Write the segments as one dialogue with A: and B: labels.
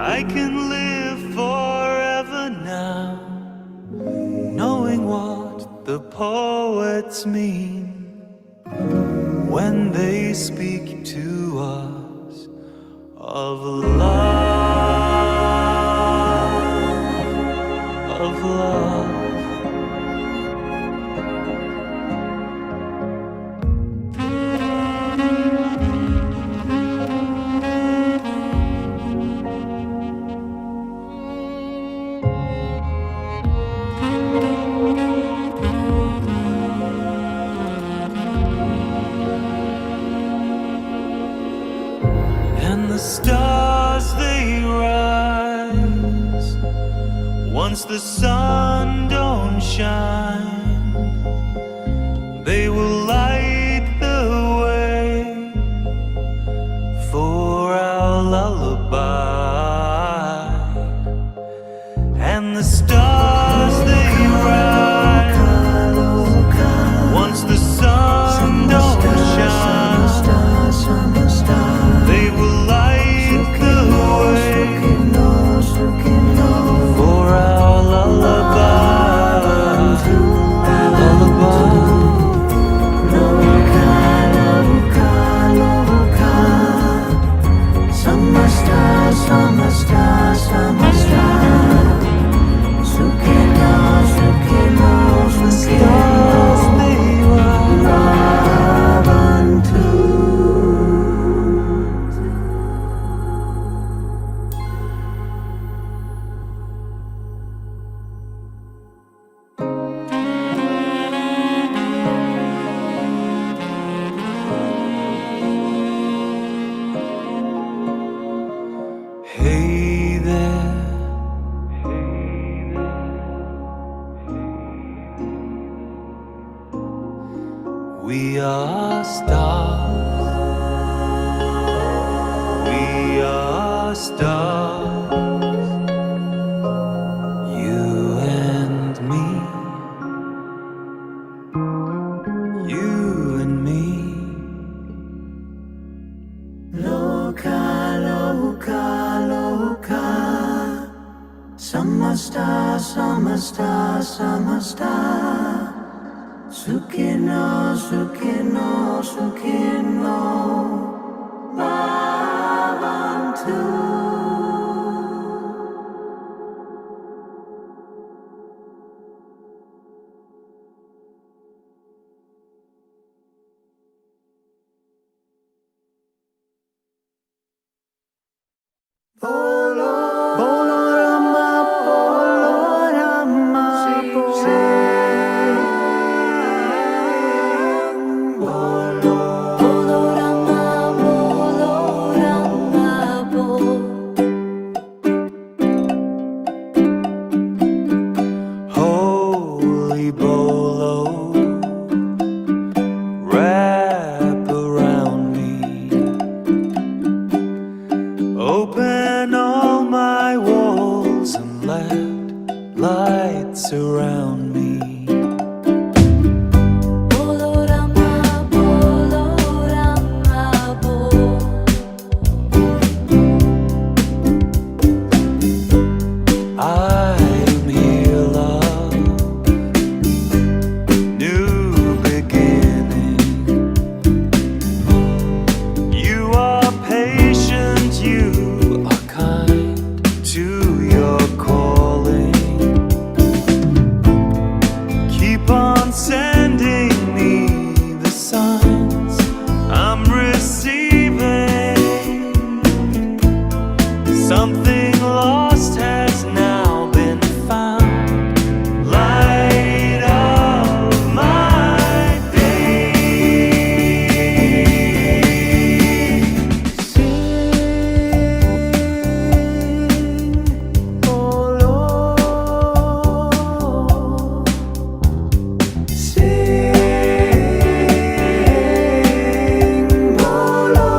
A: I can live forever now, knowing what the poets mean when they speak to us of love, of love. And the stars, they rise once the sun don't shine. They will light the way for our lullaby. And the stars, they rise once the sun don't shine. They will light the way for our lullaby, lullaby.
B: Summer star, summer star, summer star. Sukino, sukino, sukino. Love unto.
A: Hey there, we are stars, we are stars, you and me, you and me.
B: Loka, loka, loka. Summer star, summer star, summer star. Sukino, sukino, sukino. Love unto. Bolo, bolo rama, bolo rama, bolo, bolo rama, bolo rama, bolo.
A: Holy bolo, wrap around me. Open all my walls and let light surround me.
B: Bolo rama, bolo rama, bolo.
A: I'm here, love, new beginning. You are patient, you are kind to your calling. Keep on sending me the signs I'm receiving. Something lost has now been found. Light of my day.
B: Sing, oh Lord. Sing, oh Lord.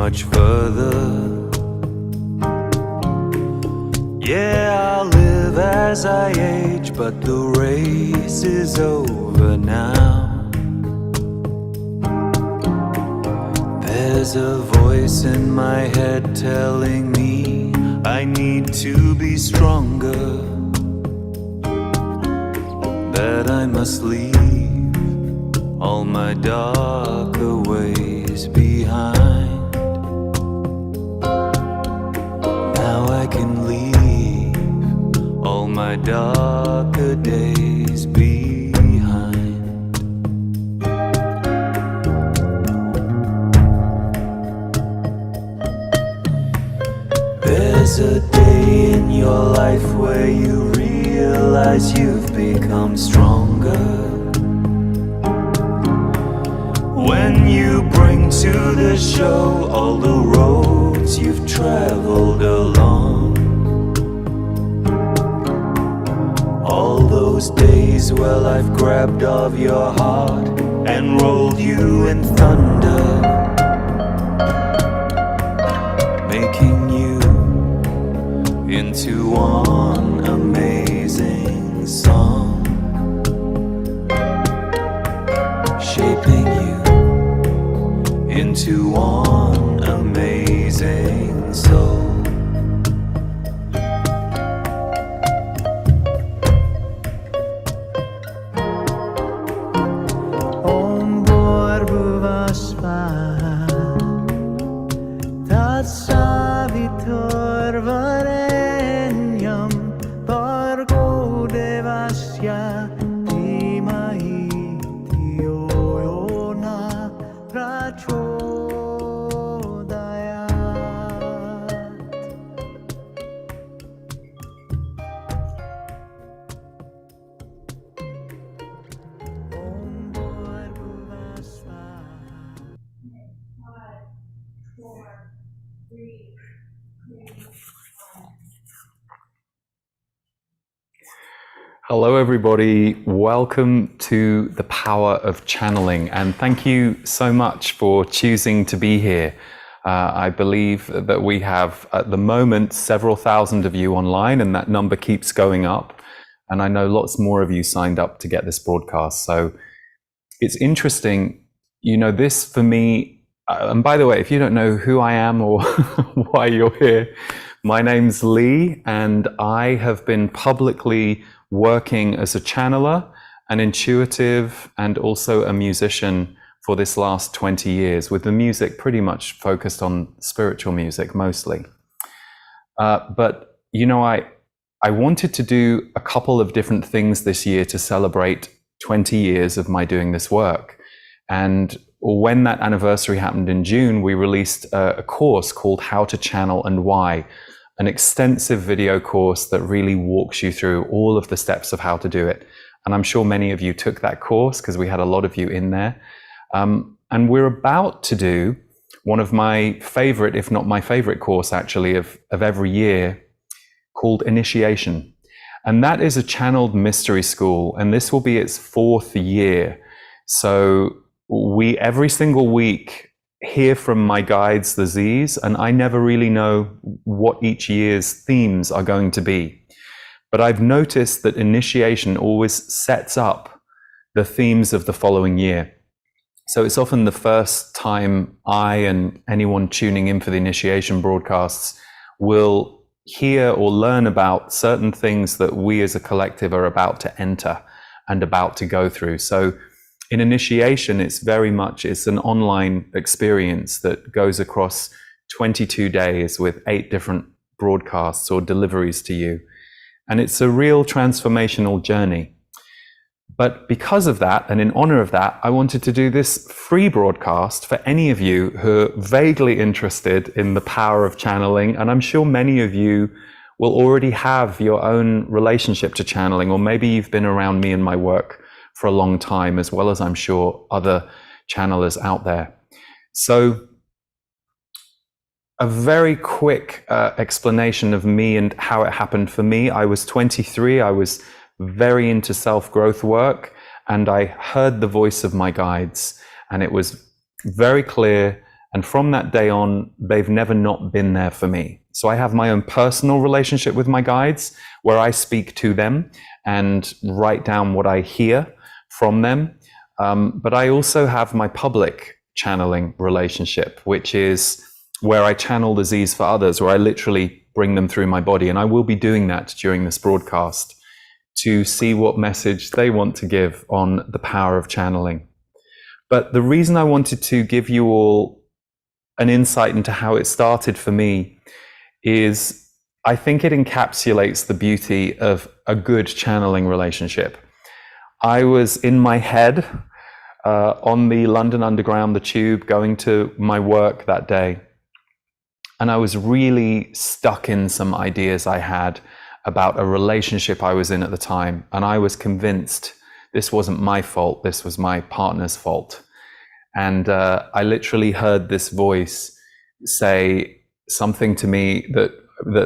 A: much further. Yeah, I'll live as I age, but the race is over now. There's a voice in my head telling me I need to be stronger, that I must leave all my darker ways behind. Now I can leave all my darker days behind. There's a day in your life where you realize you've become stronger, when you bring to the show all the roads you've traveled along. All those days where I've grabbed of your heart and rolled you in thunder, making you into one amazing song, shaping you into one amazing soul.
C: Hello everybody, welcome to the power of channeling, and thank you so much for choosing to be here. I believe that we have at the moment several thousand of you online, and that number keeps going up, and I know lots more of you signed up to get this broadcast. So it's interesting, you know, this for me, and by the way, if you don't know who I am or why you're here, my name's Lee, and I have been publicly working as a channeler, an intuitive, and also a musician for this last 20 years, with the music pretty much focused on spiritual music mostly. But, you know, I wanted to do a couple of different things this year to celebrate 20 years of my doing this work. And when that anniversary happened in June, we released a course called How to Channel and Why, an extensive video course that really walks you through all of the steps of how to do it. And I'm sure many of you took that course because we had a lot of you in there. And we're about to do one of my favorite, if not my favorite course actually of every year, called Initiation. And that is a channeled mystery school, and this will be its 4th year. So we, every single week, hear from my guides, the Z's, and I never really know what each year's themes are going to be. But I've noticed that initiation always sets up the themes of the following year. So it's often the first time I and anyone tuning in for the initiation broadcasts will hear or learn about certain things that we as a collective are about to enter and about to go through. So in initiation, it's an online experience that goes across 22 days with 8 different broadcasts or deliveries to you. And it's a real transformational journey. But because of that, and in honor of that, I wanted to do this free broadcast for any of you who are vaguely interested in the power of channeling. And I'm sure many of you will already have your own relationship to channeling, or maybe you've been around me and my work for a long time, as well as I'm sure other channelers out there. So a very quick explanation of me and how it happened for me. I was 23, I was very into self-growth work, and I heard the voice of my guides, and it was very clear And from that day on, they've never not been there for me. So I have my own personal relationship with my guides where I speak to them and write down what I hear from them. But I also have my public channeling relationship, which is where I channel disease for others, where I literally bring them through my body. And I will be doing that during this broadcast to see what message they want to give on the power of channeling. But the reason I wanted to give you all an insight into how it started for me is I think it encapsulates the beauty of a good channeling relationship. I was in my head on the London Underground, the tube, going to my work that day. And I was really stuck in some ideas I had about a relationship I was in at the time. And I was convinced this wasn't my fault, this was my partner's fault. And I literally heard this voice say something to me that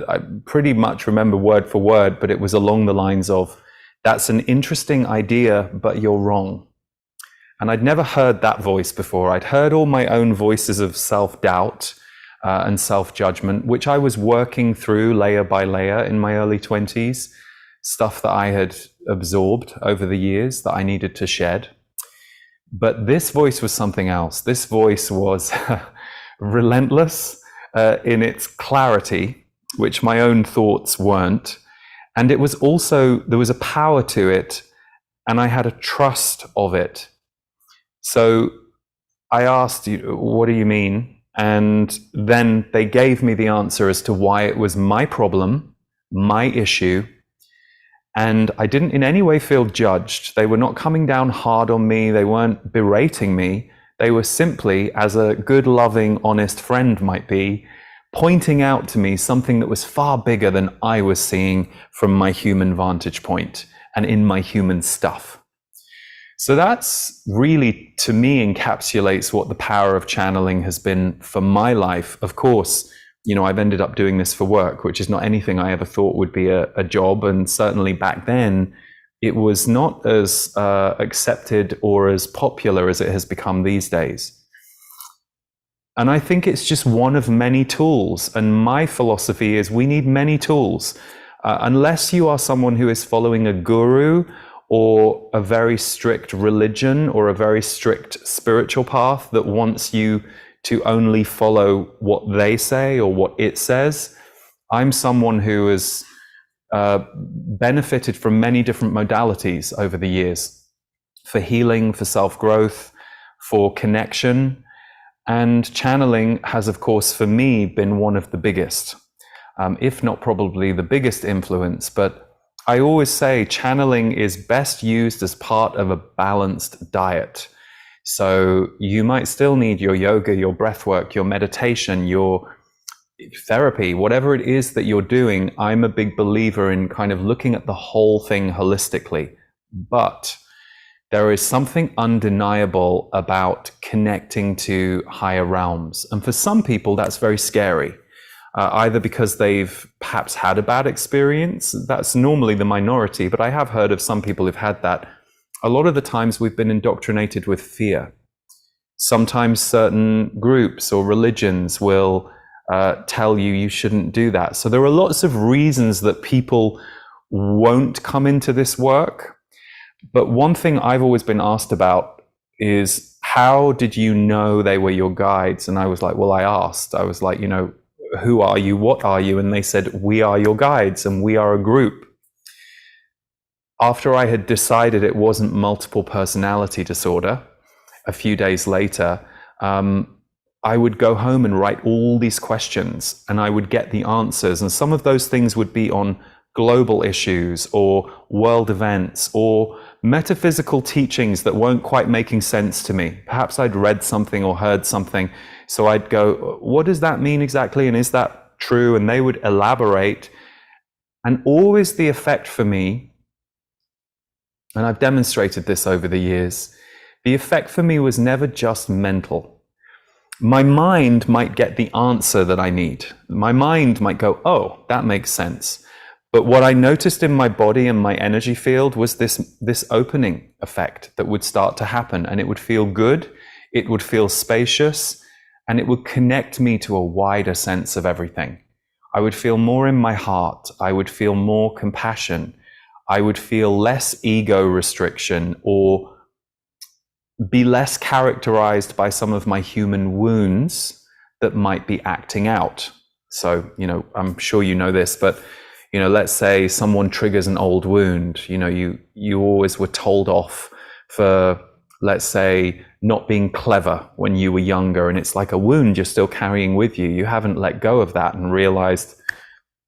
C: I pretty much remember word for word, but it was along the lines of, "That's an interesting idea, but you're wrong." And I'd never heard that voice before. I'd heard all my own voices of self-doubt and self-judgment, which I was working through layer by layer in my early 20s, stuff that I had absorbed over the years that I needed to shed. But this voice was something else. This voice was relentless in its clarity, which my own thoughts weren't. And it was also, there was a power to it, and I had a trust of it. So I asked, "What do you mean?" And then they gave me the answer as to why it was my problem, my issue. And I didn't in any way feel judged. They were not coming down hard on me. They weren't berating me. They were simply, as a good, loving, honest friend might be, pointing out to me something that was far bigger than I was seeing from my human vantage point and in my human stuff. So that's really, to me, encapsulates what the power of channeling has been for my life. Of course, I've ended up doing this for work, which is not anything I ever thought would be a job. And certainly back then, it was not as accepted or as popular as it has become these days. And I think it's just one of many tools. And my philosophy is we need many tools. Unless you are someone who is following a guru or a very strict religion or a very strict spiritual path that wants you to only follow what they say or what it says. I'm someone who has benefited from many different modalities over the years for healing, for self-growth, for connection. And channeling has, of course, for me, been one of the biggest, if not probably the biggest influence. But I always say channeling is best used as part of a balanced diet. So you might still need your yoga, your breath work, your meditation, your therapy, whatever it is that you're doing. I'm a big believer in kind of looking at the whole thing holistically. But there is something undeniable about connecting to higher realms. And for some people, that's very scary, either because they've perhaps had a bad experience. That's normally the minority, but I have heard of some people who've had that. A lot of the times we've been indoctrinated with fear. Sometimes certain groups or religions will tell you shouldn't do that. So there are lots of reasons that people won't come into this work. But one thing I've always been asked about is, how did you know they were your guides? And I was like, well, I asked. I was like, who are you? What are you? And they said, we are your guides and we are a group. After I had decided it wasn't multiple personality disorder, a few days later, I would go home and write all these questions and I would get the answers. And some of those things would be on global issues or world events or metaphysical teachings that weren't quite making sense to me. Perhaps I'd read something or heard something. So I'd go, what does that mean exactly? And is that true? And they would elaborate. And always the effect for me, and I've demonstrated this over the years, the effect for me was never just mental. My mind might get the answer that I need. My mind might go, oh, that makes sense. But what I noticed in my body and my energy field was this opening effect that would start to happen, and it would feel good, it would feel spacious, and it would connect me to a wider sense of everything. I would feel more in my heart. I would feel more compassion. I would feel less ego restriction or be less characterized by some of my human wounds that might be acting out. So, I'm sure you know this, but, let's say someone triggers an old wound. You always were told off for, let's say, not being clever when you were younger, and it's like a wound you're still carrying with you. You haven't let go of that and realized,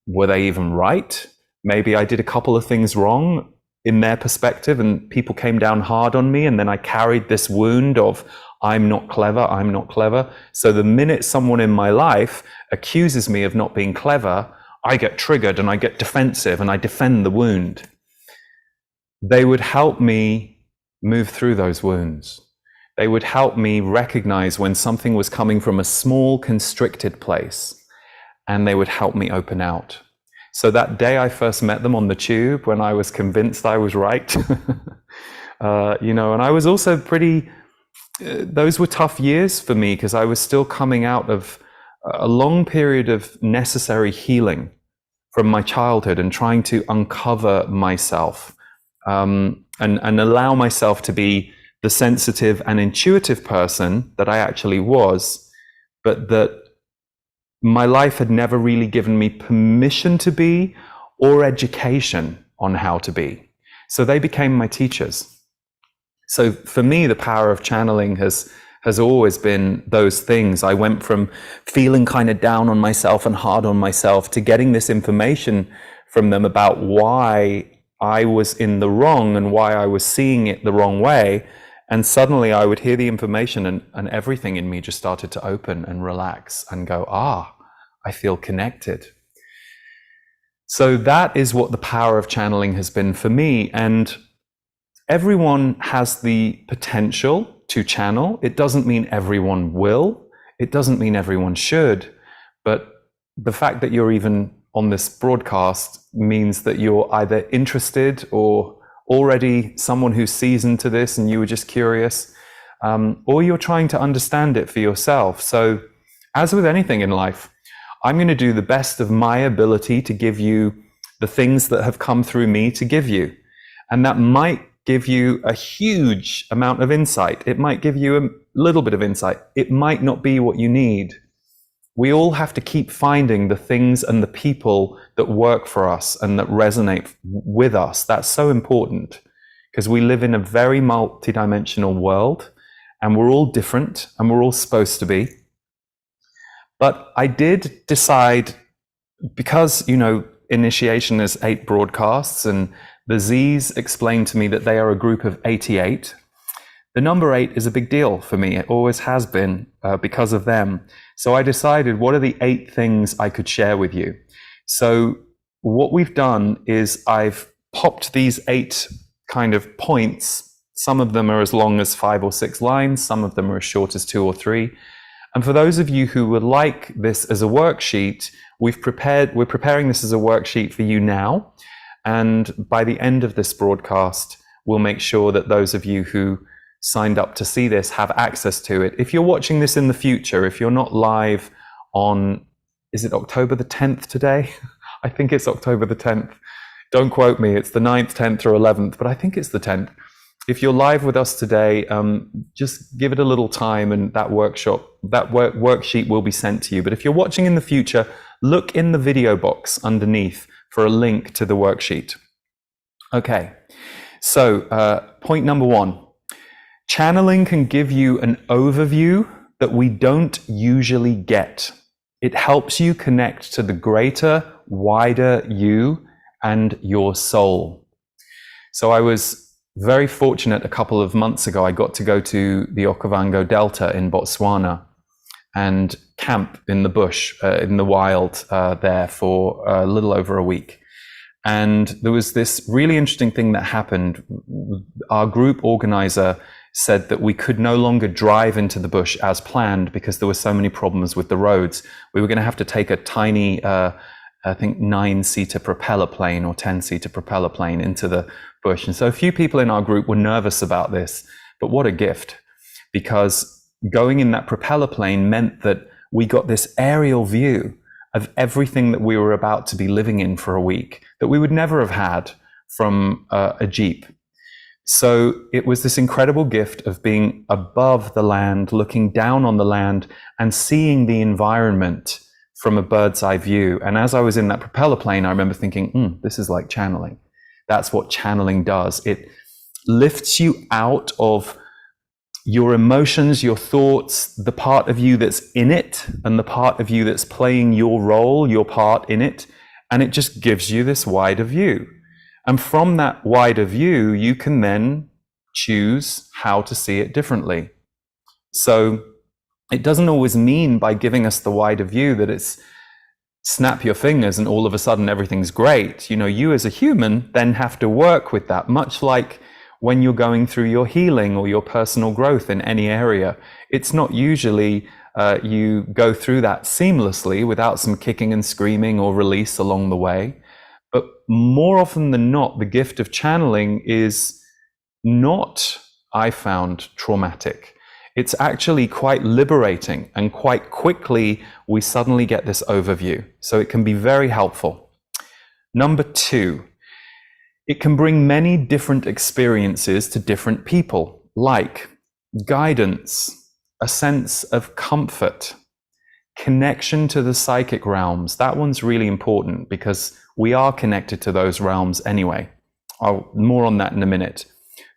C: were they even right? Maybe I did a couple of things wrong in their perspective, and people came down hard on me, and then I carried this wound of, I'm not clever. So the minute someone in my life accuses me of not being clever, I get triggered and I get defensive and I defend the wound. They would help me move through those wounds. They would help me recognize when something was coming from a small, constricted place, and they would help me open out. So that day I first met them on the tube, when I was convinced I was right, and I was also those were tough years for me, because I was still coming out of a long period of necessary healing from my childhood and trying to uncover myself, and allow myself to be the sensitive and intuitive person that I actually was, but that my life had never really given me permission to be, or education on how to be. So they became my teachers. So for me, the power of channeling has always been those things. I went from feeling kind of down on myself and hard on myself to getting this information from them about why I was in the wrong and why I was seeing it the wrong way. And suddenly I would hear the information, and everything in me just started to open and relax and go, I feel connected. So that is what the power of channeling has been for me. And everyone has the potential to channel. It doesn't mean everyone will. It doesn't mean everyone should. But the fact that you're even on this broadcast means that you're either interested or already someone who's seasoned to this and you were just curious, or you're trying to understand it for yourself. So as with anything in life, I'm going to do the best of my ability to give you the things that have come through me to give you. And that might give you a huge amount of insight. It might give you a little bit of insight. It might not be what you need. We all have to keep finding the things and the people that work for us and that resonate with us. That's so important, because we live in a very multidimensional world, and we're all different, and we're all supposed to be. But I did decide, because, initiation is 8 broadcasts, and the Z's explained to me that they are a group of 88. The number 8 is a big deal for me. It always has been, because of them. So I decided, what are the 8 things I could share with you? So what we've done is I've popped these 8 kind of points. Some of them are as long as 5 or 6 lines. Some of them are as short as 2 or 3. And for those of you who would like this as a worksheet, we're preparing this as a worksheet for you now. And by the end of this broadcast, we'll make sure that those of you who signed up to see this have access to it. If you're watching this in the future, if you're not live on, is it October the 10th today? I think it's October the 10th. Don't quote me, it's the 9th, 10th or 11th, but I think it's the 10th. If you're live with us today, just give it a little time, and that worksheet will be sent to you. But if you're watching in the future, look in the video box underneath for a link to the worksheet. Okay, so point number 1. Channeling can give you an overview that we don't usually get. It helps you connect to the greater, wider you and your soul. So I was very fortunate a couple of months ago. I got to go to the Okavango Delta in Botswana and camp in the bush, in the wild there for a little over a week. And there was this really interesting thing that happened. Our group organizer said that we could no longer drive into the bush as planned because there were so many problems with the roads. We were going to have to take a tiny, I think 9-seater propeller plane or 10-seater propeller plane into the bush. And so a few people in our group were nervous about this, but what a gift, because going in that propeller plane meant that we got this aerial view of everything that we were about to be living in for a week that we would never have had from a Jeep. So it was this incredible gift of being above the land, looking down on the land and seeing the environment from a bird's eye view. And as I was in that propeller plane, I remember thinking, this is like channeling. That's what channeling does. It lifts you out of your emotions, your thoughts, the part of you that's in it and the part of you that's playing your role, your part in it. And it just gives you this wider view. And from that wider view, you can then choose how to see it differently. So it doesn't always mean by giving us the wider view that it's snap your fingers and all of a sudden everything's great. You know, you as a human then have to work with that, much like when you're going through your healing or your personal growth in any area. It's not usually you go through that seamlessly without some kicking and screaming or release along the way. But more often than not, the gift of channeling is not, I found, traumatic. It's actually quite liberating, and quite quickly we suddenly get this overview. So it can be very helpful. Number 2, it can bring many different experiences to different people, like guidance, a sense of comfort, connection to the psychic realms. That one's really important because we are connected to those realms anyway. More on that in a minute.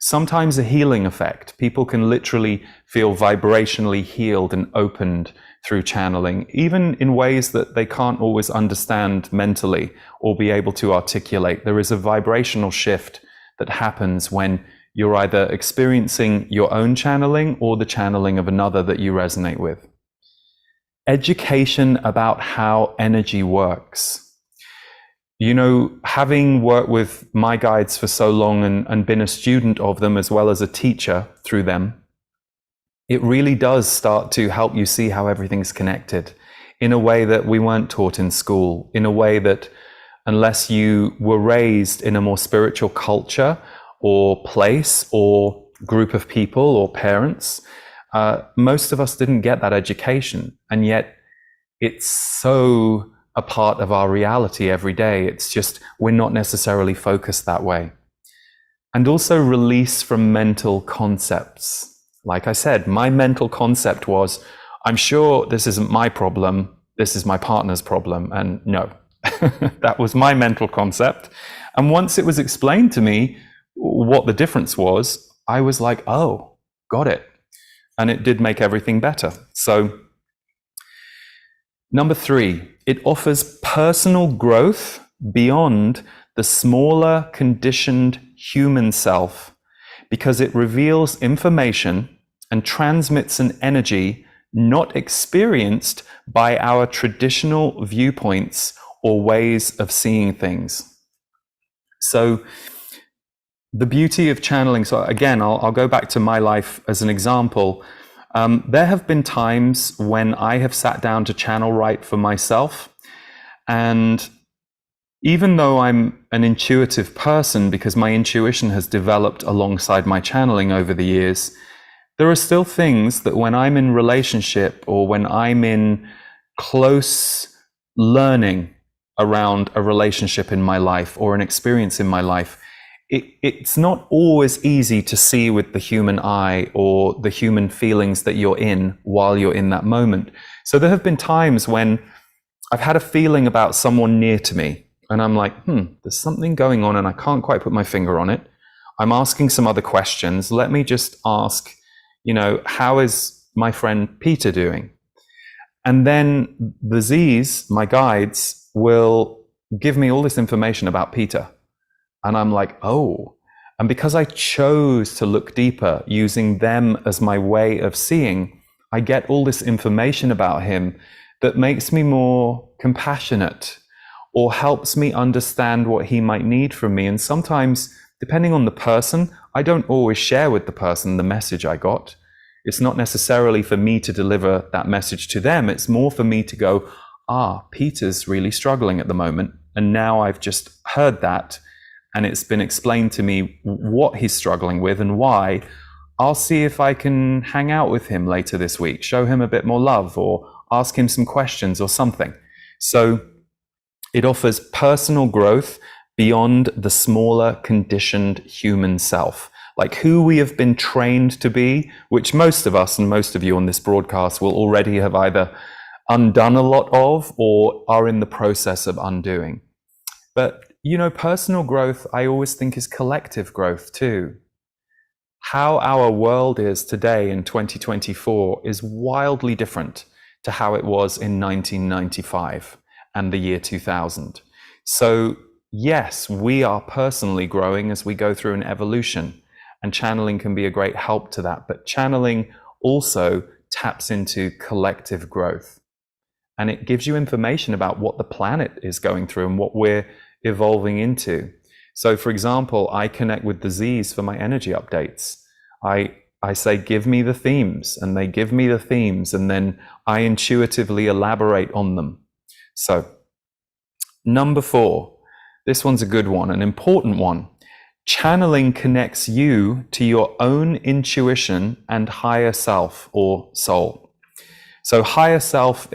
C: Sometimes a healing effect. People can literally feel vibrationally healed and opened through channeling, even in ways that they can't always understand mentally or be able to articulate. There is a vibrational shift that happens when you're either experiencing your own channeling or the channeling of another that you resonate with. Education about how energy works. You know, having worked with my guides for so long and been a student of them as well as a teacher through them, it really does start to help you see how everything's connected in a way that we weren't taught in school, in a way that unless you were raised in a more spiritual culture or place or group of people or parents, most of us didn't get that education. And yet it's so a part of our reality every day. It's just we're not necessarily focused that way. And also release from mental concepts. Like I said, my mental concept was, I'm sure this isn't my problem, this is my partner's problem. And no, that was my mental concept. And once it was explained to me what the difference was, I was like, oh, got it. And it did make everything better. So, number 3, it offers personal growth beyond the smaller, conditioned human self because it reveals information and transmits an energy not experienced by our traditional viewpoints or ways of seeing things. So the beauty of channeling, so again, I'll go back to my life as an example. There have been times when I have sat down to channel write for myself, and even though I'm an intuitive person, because my intuition has developed alongside my channeling over the years, there are still things that when I'm in relationship or when I'm in close learning around a relationship in my life or an experience in my life, it's not always easy to see with the human eye or the human feelings that you're in while you're in that moment. So there have been times when I've had a feeling about someone near to me and I'm like, there's something going on and I can't quite put my finger on it. I'm asking some other questions. Let me just ask, how is my friend Peter doing? And then the Z's, my guides, will give me all this information about Peter. And I'm like, oh, and because I chose to look deeper using them as my way of seeing, I get all this information about him that makes me more compassionate or helps me understand what he might need from me. And sometimes, depending on the person, I don't always share with the person the message I got. It's not necessarily for me to deliver that message to them. It's more for me to go, Peter's really struggling at the moment. And now I've just heard that. And it's been explained to me what he's struggling with and why. I'll see if I can hang out with him later this week, show him a bit more love, or ask him some questions or something. So it offers personal growth beyond the smaller, conditioned human self, like who we have been trained to be, which most of us and most of you on this broadcast will already have either undone a lot of or are in the process of undoing. But, you know, personal growth, I always think, is collective growth too. How our world is today in 2024 is wildly different to how it was in 1995 and the year 2000. So yes, we are personally growing as we go through an evolution, and channeling can be a great help to that. But channeling also taps into collective growth, and it gives you information about what the planet is going through and what we're evolving into. So for example, I connect with the Z's for my energy updates. I say, give me the themes, and they give me the themes, and then I intuitively elaborate on them. So number 4, this one's a good one, an important one. Channeling connects you to your own intuition and higher self or soul. So higher self,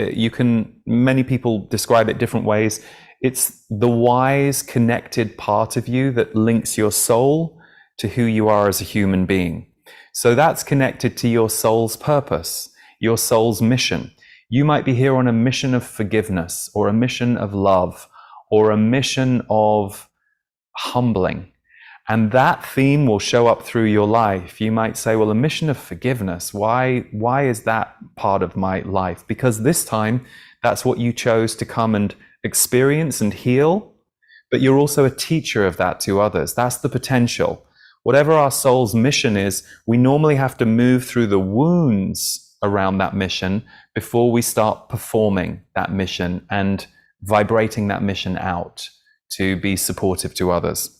C: many people describe it different ways. It's the wise, connected part of you that links your soul to who you are as a human being. So that's connected to your soul's purpose, your soul's mission. You might be here on a mission of forgiveness, or a mission of love, or a mission of humbling. And that theme will show up through your life. You might say, well, a mission of forgiveness, why is that part of my life? Because this time, that's what you chose to come and experience and heal, but you're also a teacher of that to others. That's the potential. Whatever our soul's mission is, we normally have to move through the wounds around that mission before we start performing that mission and vibrating that mission out to be supportive to others.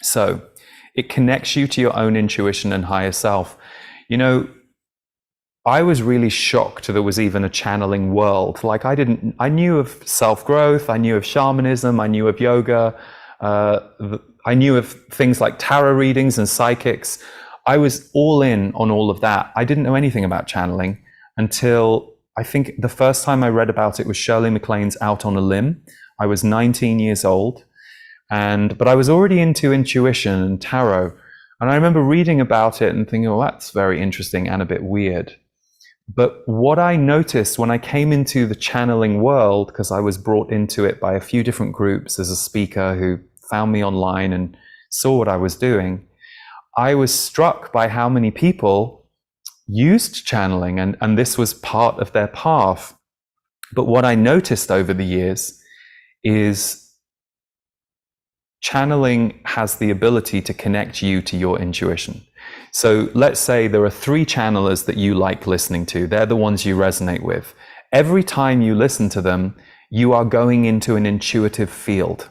C: So it connects you to your own intuition and higher self. You know, I was really shocked there was even a channeling world. Like I knew of self-growth, I knew of shamanism, I knew of yoga, I knew of things like tarot readings and psychics. I was all in on all of that. I didn't know anything about channeling until I think the first time I read about it was Shirley MacLaine's Out on a Limb. I was 19 years old, but I was already into intuition and tarot. And I remember reading about it and thinking, oh, that's very interesting and a bit weird. But what I noticed when I came into the channeling world, because I was brought into it by a few different groups as a speaker who found me online and saw what I was doing, I was struck by how many people used channeling, and this was part of their path. But what I noticed over the years is channeling has the ability to connect you to your intuition. So let's say there are 3 channelers that you like listening to. They're the ones you resonate with. Every time you listen to them, you are going into an intuitive field.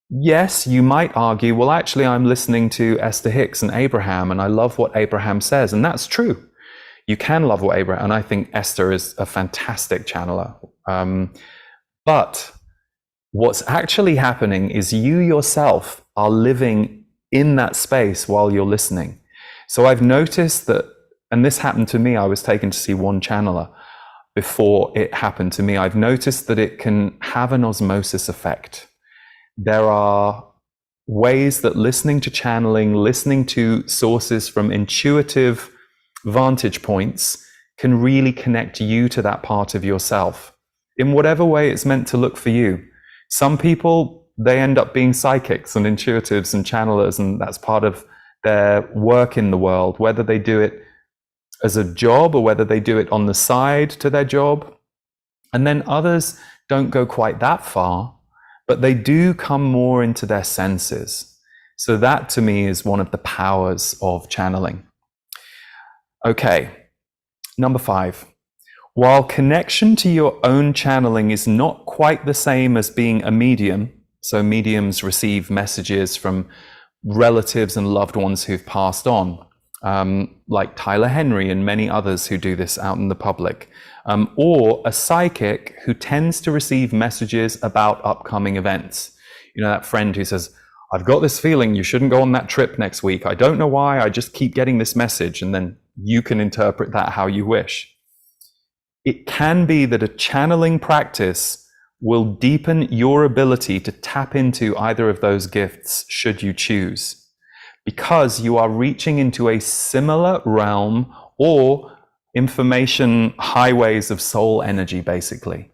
C: Yes, you might argue, well, actually, I'm listening to Esther Hicks and Abraham, and I love what Abraham says. And that's true. You can love what Abraham, and I think Esther is a fantastic channeler. But what's actually happening is you yourself are living in that space while you're listening. So I've noticed that, and this happened to me, I was taken to see one channeler before it happened to me. I've noticed that it can have an osmosis effect. There are ways that listening to channeling, listening to sources from intuitive vantage points can really connect you to that part of yourself in whatever way it's meant to look for you. Some people, they end up being psychics and intuitives and channelers, and that's part of their work in the world, whether they do it as a job or whether they do it on the side to their job. And then others don't go quite that far, but they do come more into their senses. So that to me is one of the powers of channeling. Okay, number 5. While connection to your own channeling is not quite the same as being a medium, so mediums receive messages from relatives and loved ones who've passed on, like Tyler Henry and many others who do this out in the public, or a psychic who tends to receive messages about upcoming events. You know, that friend who says, I've got this feeling you shouldn't go on that trip next week. I don't know why, I just keep getting this message. And then you can interpret that how you wish. It can be that a channeling practice will deepen your ability to tap into either of those gifts should you choose, because you are reaching into a similar realm or information highways of soul energy, basically.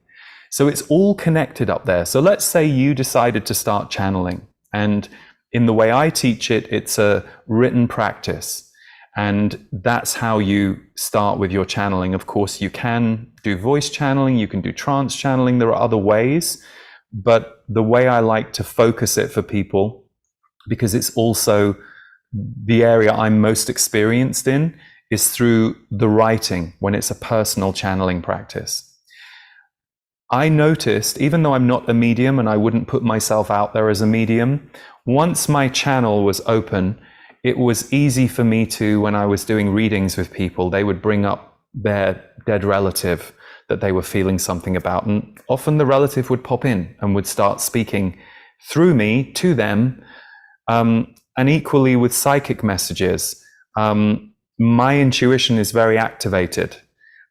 C: So it's all connected up there. So let's say you decided to start channeling, and in the way I teach it, it's a written practice. And that's how you start with your channeling. Of course, you can do voice channeling, you can do trance channeling, there are other ways. But the way I like to focus it for people, because it's also the area I'm most experienced in, is through the writing, when it's a personal channeling practice. I noticed, even though I'm not a medium and I wouldn't put myself out there as a medium, once my channel was open, it was easy for me to, when I was doing readings with people, they would bring up their dead relative that they were feeling something about. And often the relative would pop in and would start speaking through me to them. And equally with psychic messages, my intuition is very activated.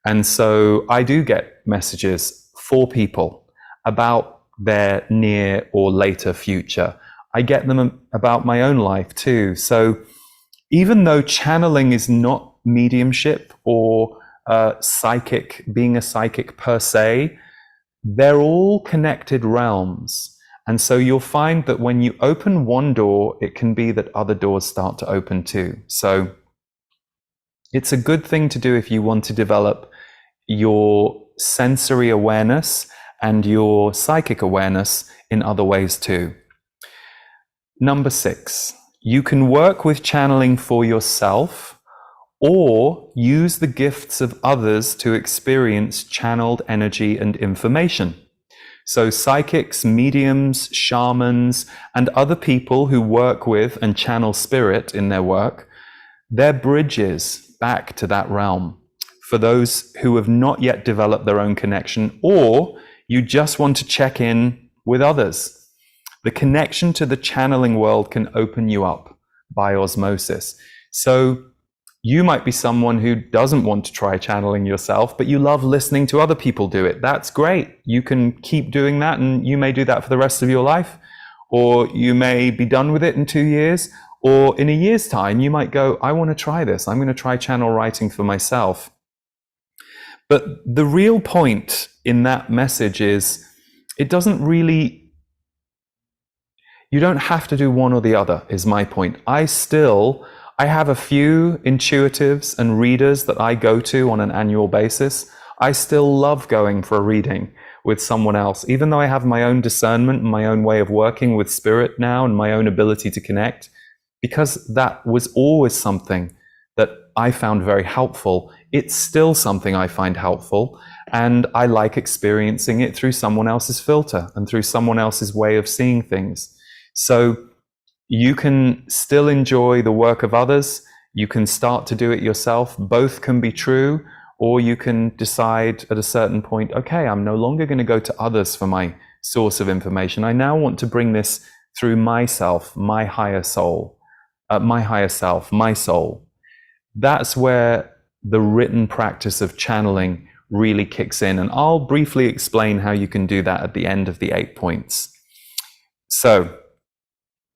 C: And so I do get messages for people about their near or later future. I get them about my own life too. So even though channeling is not mediumship or psychic, being a psychic per se, they're all connected realms. And so you'll find that when you open one door, it can be that other doors start to open too. So it's a good thing to do if you want to develop your sensory awareness and your psychic awareness in other ways too. Number 6, you can work with channeling for yourself or use the gifts of others to experience channeled energy and information. So psychics, mediums, shamans, and other people who work with and channel spirit in their work, they're bridges back to that realm. For those who have not yet developed their own connection, or you just want to check in with others. The connection to the channeling world can open you up by osmosis. So you might be someone who doesn't want to try channeling yourself, but you love listening to other people do it. That's great. You can keep doing that, and you may do that for the rest of your life, or you may be done with it in 2 years, or in a year's time, you might go, I want to try this. I'm going to try channel writing for myself. But the real point in that message is it doesn't really, you don't have to do one or the other, is my point. I have a few intuitives and readers that I go to on an annual basis. I still love going for a reading with someone else, even though I have my own discernment and my own way of working with spirit now and my own ability to connect, because that was always something that I found very helpful. It's still something I find helpful, and I like experiencing it through someone else's filter and through someone else's way of seeing things. So you can still enjoy the work of others. You can start to do it yourself. Both can be true, or you can decide at a certain point, okay, I'm no longer going to go to others for my source of information. I now want to bring this through myself, my higher soul, my higher self, my soul. That's where the written practice of channeling really kicks in. And I'll briefly explain how you can do that at the end of the 8 points. So,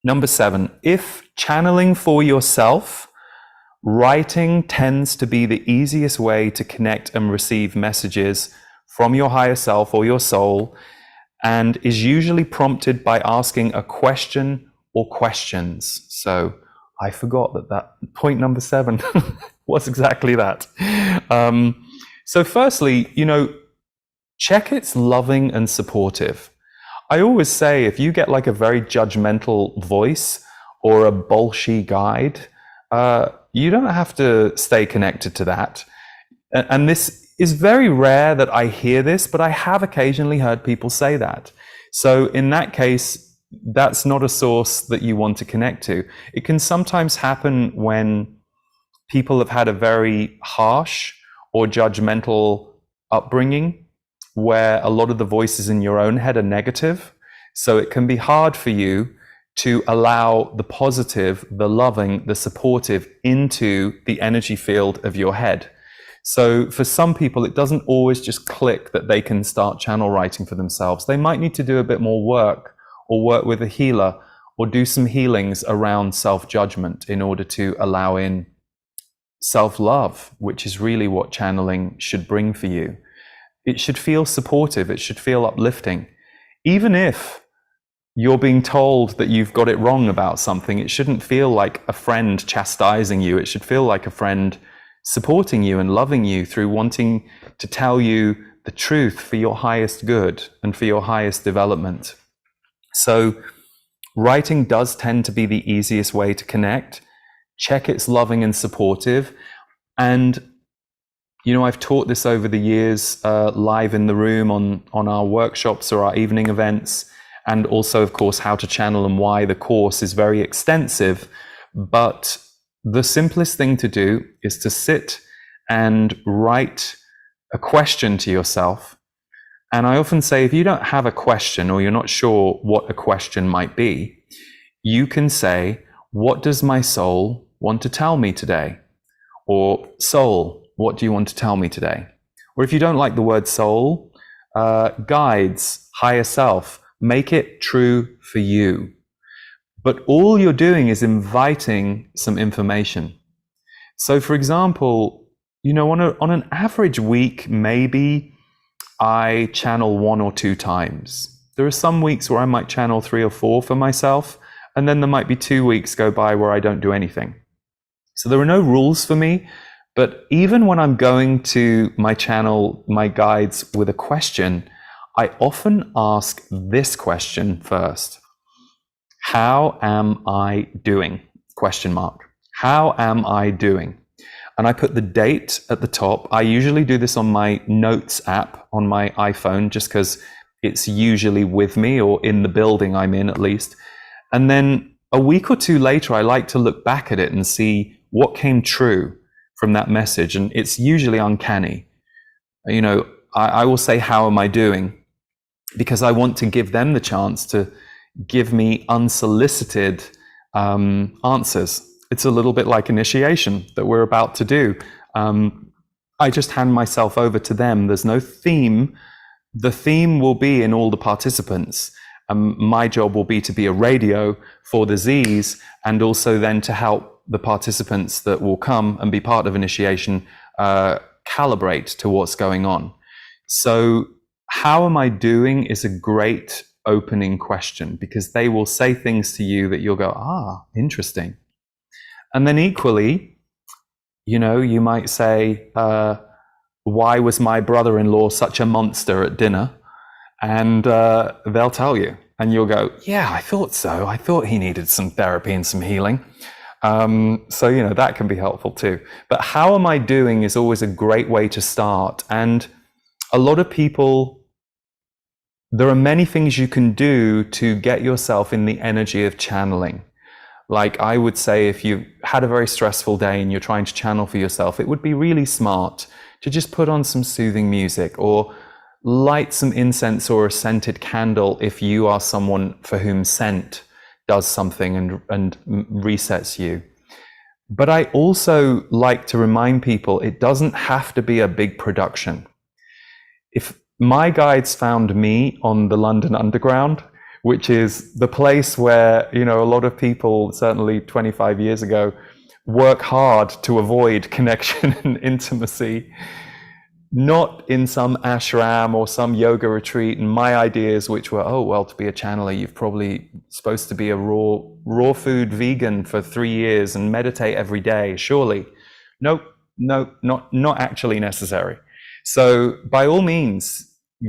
C: number 7, if channeling for yourself, writing tends to be the easiest way to connect and receive messages from your higher self or your soul, and is usually prompted by asking a question or questions. So I forgot that point number 7 was exactly that. So firstly, check it's loving and supportive. I always say, if you get like a very judgmental voice or a bullshit guide, you don't have to stay connected to that. And this is very rare that I hear this, but I have occasionally heard people say that. So in that case, that's not a source that you want to connect to. It can sometimes happen when people have had a very harsh or judgmental upbringing, where a lot of the voices in your own head are negative. So it can be hard for you to allow the positive, the loving, the supportive into the energy field of your head. So for some people, it doesn't always just click that they can start channel writing for themselves. They might need to do a bit more work, or work with a healer, or do some healings around self-judgment in order to allow in self-love, which is really what channeling should bring for you. It should feel supportive. It should feel uplifting. Even if you're being told that you've got it wrong about something, it shouldn't feel like a friend chastising you. It should feel like a friend supporting you and loving you through wanting to tell you the truth for your highest good and for your highest development. So writing does tend to be the easiest way to connect. Check it's loving and supportive. And, you know, I've taught this over the years, live in the room on our workshops or our evening events, and also, of course, how to channel and why. The course is very extensive, but the simplest thing to do is to sit and write a question to yourself. And I often say, if you don't have a question, or you're not sure what a question might be, you can say, what does my soul want to tell me today? Or, soul, what do you want to tell me today? Or if you don't like the word soul, guides, higher self, make it true for you. But all you're doing is inviting some information. So for example, you know, on an average week, maybe I channel 1 or 2 times. There are some weeks where I might channel 3 or 4 for myself, and then there might be 2 weeks go by where I don't do anything. So there are no rules for me, but even when I'm going to my channel, my guides with a question, I often ask this question first. How am I doing? Question mark. How am I doing? And I put the date at the top. I usually do this on my notes app on my iPhone, just because it's usually with me, or in the building I'm in at least. And then a week or 2 later, I like to look back at it and see what came true from that message. And it's usually uncanny. You know, I will say, how am I doing? Because I want to give them the chance to give me unsolicited answers. It's a little bit like initiation that we're about to do. I just hand myself over to them. There's no theme. The theme will be in all the participants. My job will be to be a radio for the Z's, and also then to help the participants that will come and be part of initiation calibrate to what's going on. So how am I doing is a great opening question, because they will say things to you that you'll go, interesting. And then equally, you know, you might say, why was my brother-in-law such a monster at dinner? And they'll tell you, and you'll go, yeah, I thought so. I thought he needed some therapy and some healing. So, you know, that can be helpful too. But how am I doing is always a great way to start. And a lot of people, there are many things you can do to get yourself in the energy of channeling. Like I would say, if you've had a very stressful day and you're trying to channel for yourself, it would be really smart to just put on some soothing music, or light some incense or a scented candle if you are someone for whom scent does something and resets you. But I also like to remind people, it doesn't have to be a big production. If my guides found me on the London Underground, which is the place where, you know, a lot of people, certainly 25 years ago, work hard to avoid connection and intimacy, not in some ashram or some yoga retreat. And my ideas, which were, oh, well, to be a channeler, you've probably supposed to be a raw food vegan for 3 years and meditate every day, surely. Nope, not actually necessary. So by all means,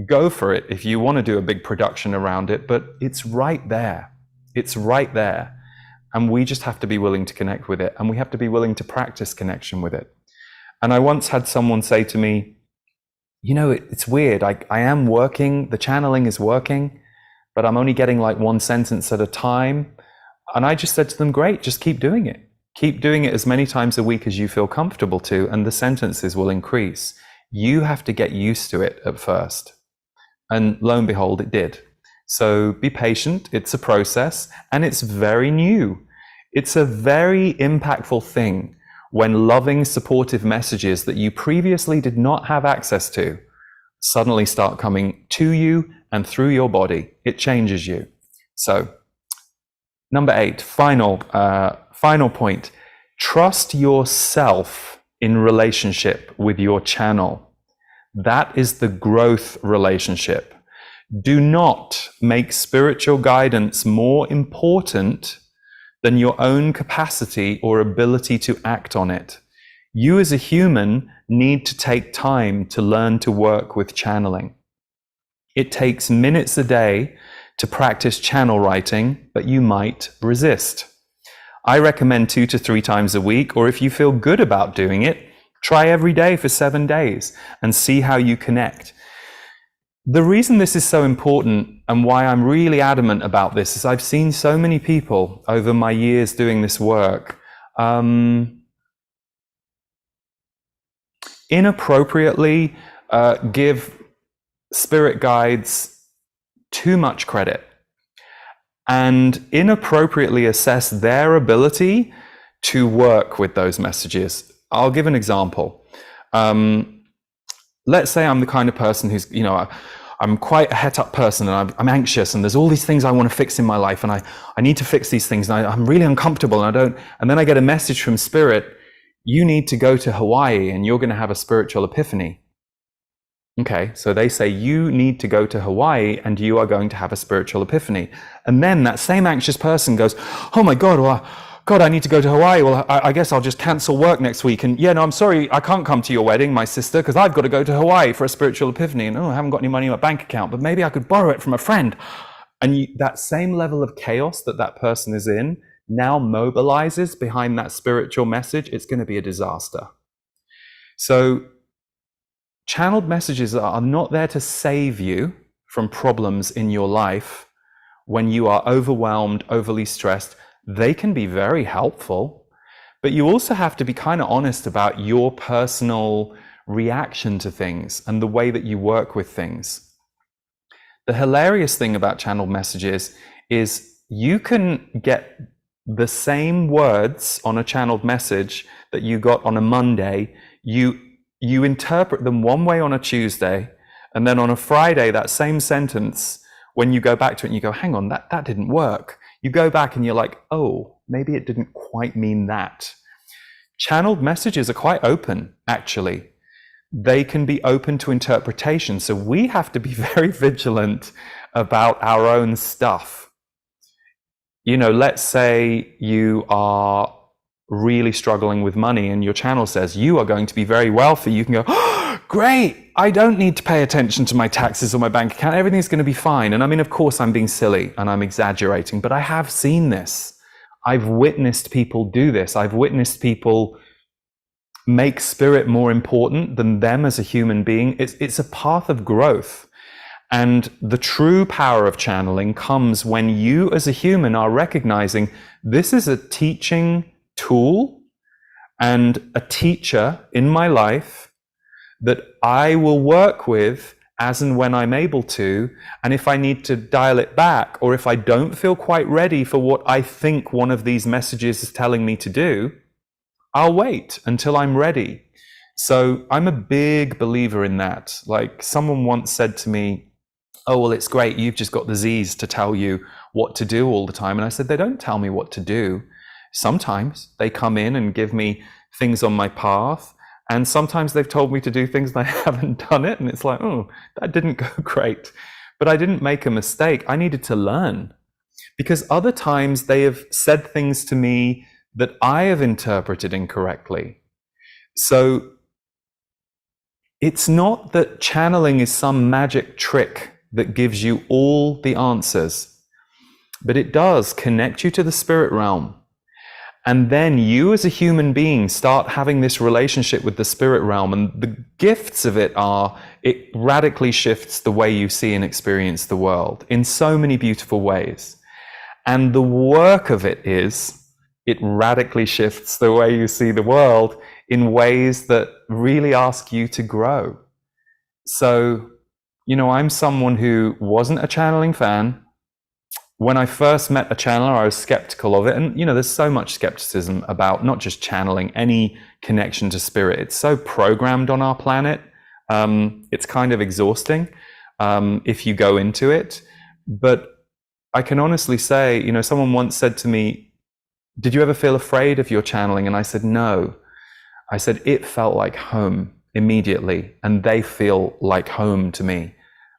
C: go for it if you want to do a big production around it, but it's right there. It's right there. And we just have to be willing to connect with it, and we have to be willing to practice connection with it. And I once had someone say to me, you know, it's weird. I am working, the channeling is working, but I'm only getting like 1 sentence at a time. And I just said to them, great, just keep doing it. Keep doing it as many times a week as you feel comfortable to, and the sentences will increase. You have to get used to it at first. And lo and behold, it did. So be patient. It's a process, and it's very new. It's a very impactful thing when loving, supportive messages that you previously did not have access to suddenly start coming to you and through your body. It changes you. So, number 8, final point. Trust yourself in relationship with your channel. That is the growth relationship. Do not make spiritual guidance more important than your own capacity or ability to act on it. You as a human need to take time to learn to work with channeling. It takes minutes a day to practice channel writing, but you might resist. I recommend 2 to 3 times a week, or if you feel good about doing it, try every day for 7 days and see how you connect. The reason this is so important and why I'm really adamant about this is I've seen so many people over my years doing this work inappropriately give spirit guides too much credit and inappropriately assess their ability to work with those messages. I'll give an example. Let's say I'm the kind of person who's, I'm quite a het-up person, and I'm anxious, and there's all these things I want to fix in my life, and I need to fix these things, and I'm really uncomfortable, and then I get a message from Spirit, you need to go to Hawaii, and you're going to have a spiritual epiphany. Okay, so they say you need to go to Hawaii, and you are going to have a spiritual epiphany. And then that same anxious person goes, oh my God, I need to go to Hawaii. Well, I guess I'll just cancel work next week. And yeah, no, I'm sorry, I can't come to your wedding, my sister, because I've got to go to Hawaii for a spiritual epiphany. And I haven't got any money in my bank account, but maybe I could borrow it from a friend. And that same level of chaos that person is in now mobilizes behind that spiritual message. It's going to be a disaster. So channeled messages are not there to save you from problems in your life when you are overwhelmed, overly stressed. They can be very helpful, but you also have to be kind of honest about your personal reaction to things and the way that you work with things. The hilarious thing about channeled messages is you can get the same words on a channeled message that you got on a Monday. You interpret them one way on a Tuesday, and then on a Friday, that same sentence, when you go back to it and you go, hang on, that didn't work. You go back and you're like, oh, maybe it didn't quite mean that. Channeled messages are quite open, actually. They can be open to interpretation. So we have to be very vigilant about our own stuff. Let's say you are really struggling with money and your channel says you are going to be very wealthy. You can go, oh, great, I don't need to pay attention to my taxes or my bank account. Everything's going to be fine. And I mean, of course, I'm being silly and I'm exaggerating, but I have seen this. I've witnessed people do this. I've witnessed people make spirit more important than them as a human being. It's a path of growth. And the true power of channeling comes when you as a human are recognizing this is a teaching tool and a teacher in my life that I will work with as and when I'm able to. And if I need to dial it back, or if I don't feel quite ready for what I think one of these messages is telling me to do, I'll wait until I'm ready. So I'm a big believer in that. Like someone once said to me, oh, well, it's great. You've just got the Z's to tell you what to do all the time. And I said, they don't tell me what to do. Sometimes they come in and give me things on my path, and sometimes they've told me to do things and I haven't done it, and it's like, oh, that didn't go great. But I didn't make a mistake. I needed to learn, because other times they have said things to me that I have interpreted incorrectly. So it's not that channeling is some magic trick that gives you all the answers, but it does connect you to the spirit realm. And then you as a human being start having this relationship with the spirit realm. And the gifts of it are, it radically shifts the way you see and experience the world in so many beautiful ways. And the work of it is, it radically shifts the way you see the world in ways that really ask you to grow. So I'm someone who wasn't a channeling fan. When I first met a channeler, I was skeptical of it. And, there's so much skepticism about not just channeling, any connection to spirit. It's so programmed on our planet. It's kind of exhausting if you go into it. But I can honestly say, someone once said to me, "Did you ever feel afraid of your channeling?" And I said, "No." I said, "It felt like home immediately, and they feel like home to me."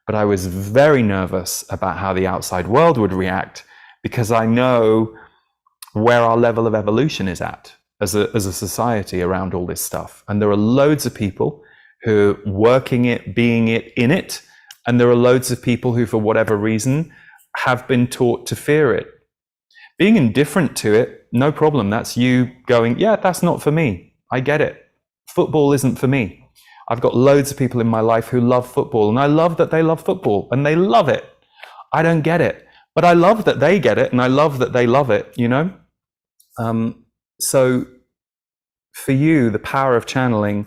C: But I was very nervous about how the outside world would react, because I know where our level of evolution is at as a society around all this stuff. And there are loads of people who are working it, being it, in it. And there are loads of people who, for whatever reason, have been taught to fear it. Being indifferent to it, no problem. That's you going, yeah, that's not for me. I get it. Football isn't for me. I've got loads of people in my life who love football, and I love that they love football and they love it. I don't get it, but I love that they get it, and I love that they love it, So for you, the power of channeling,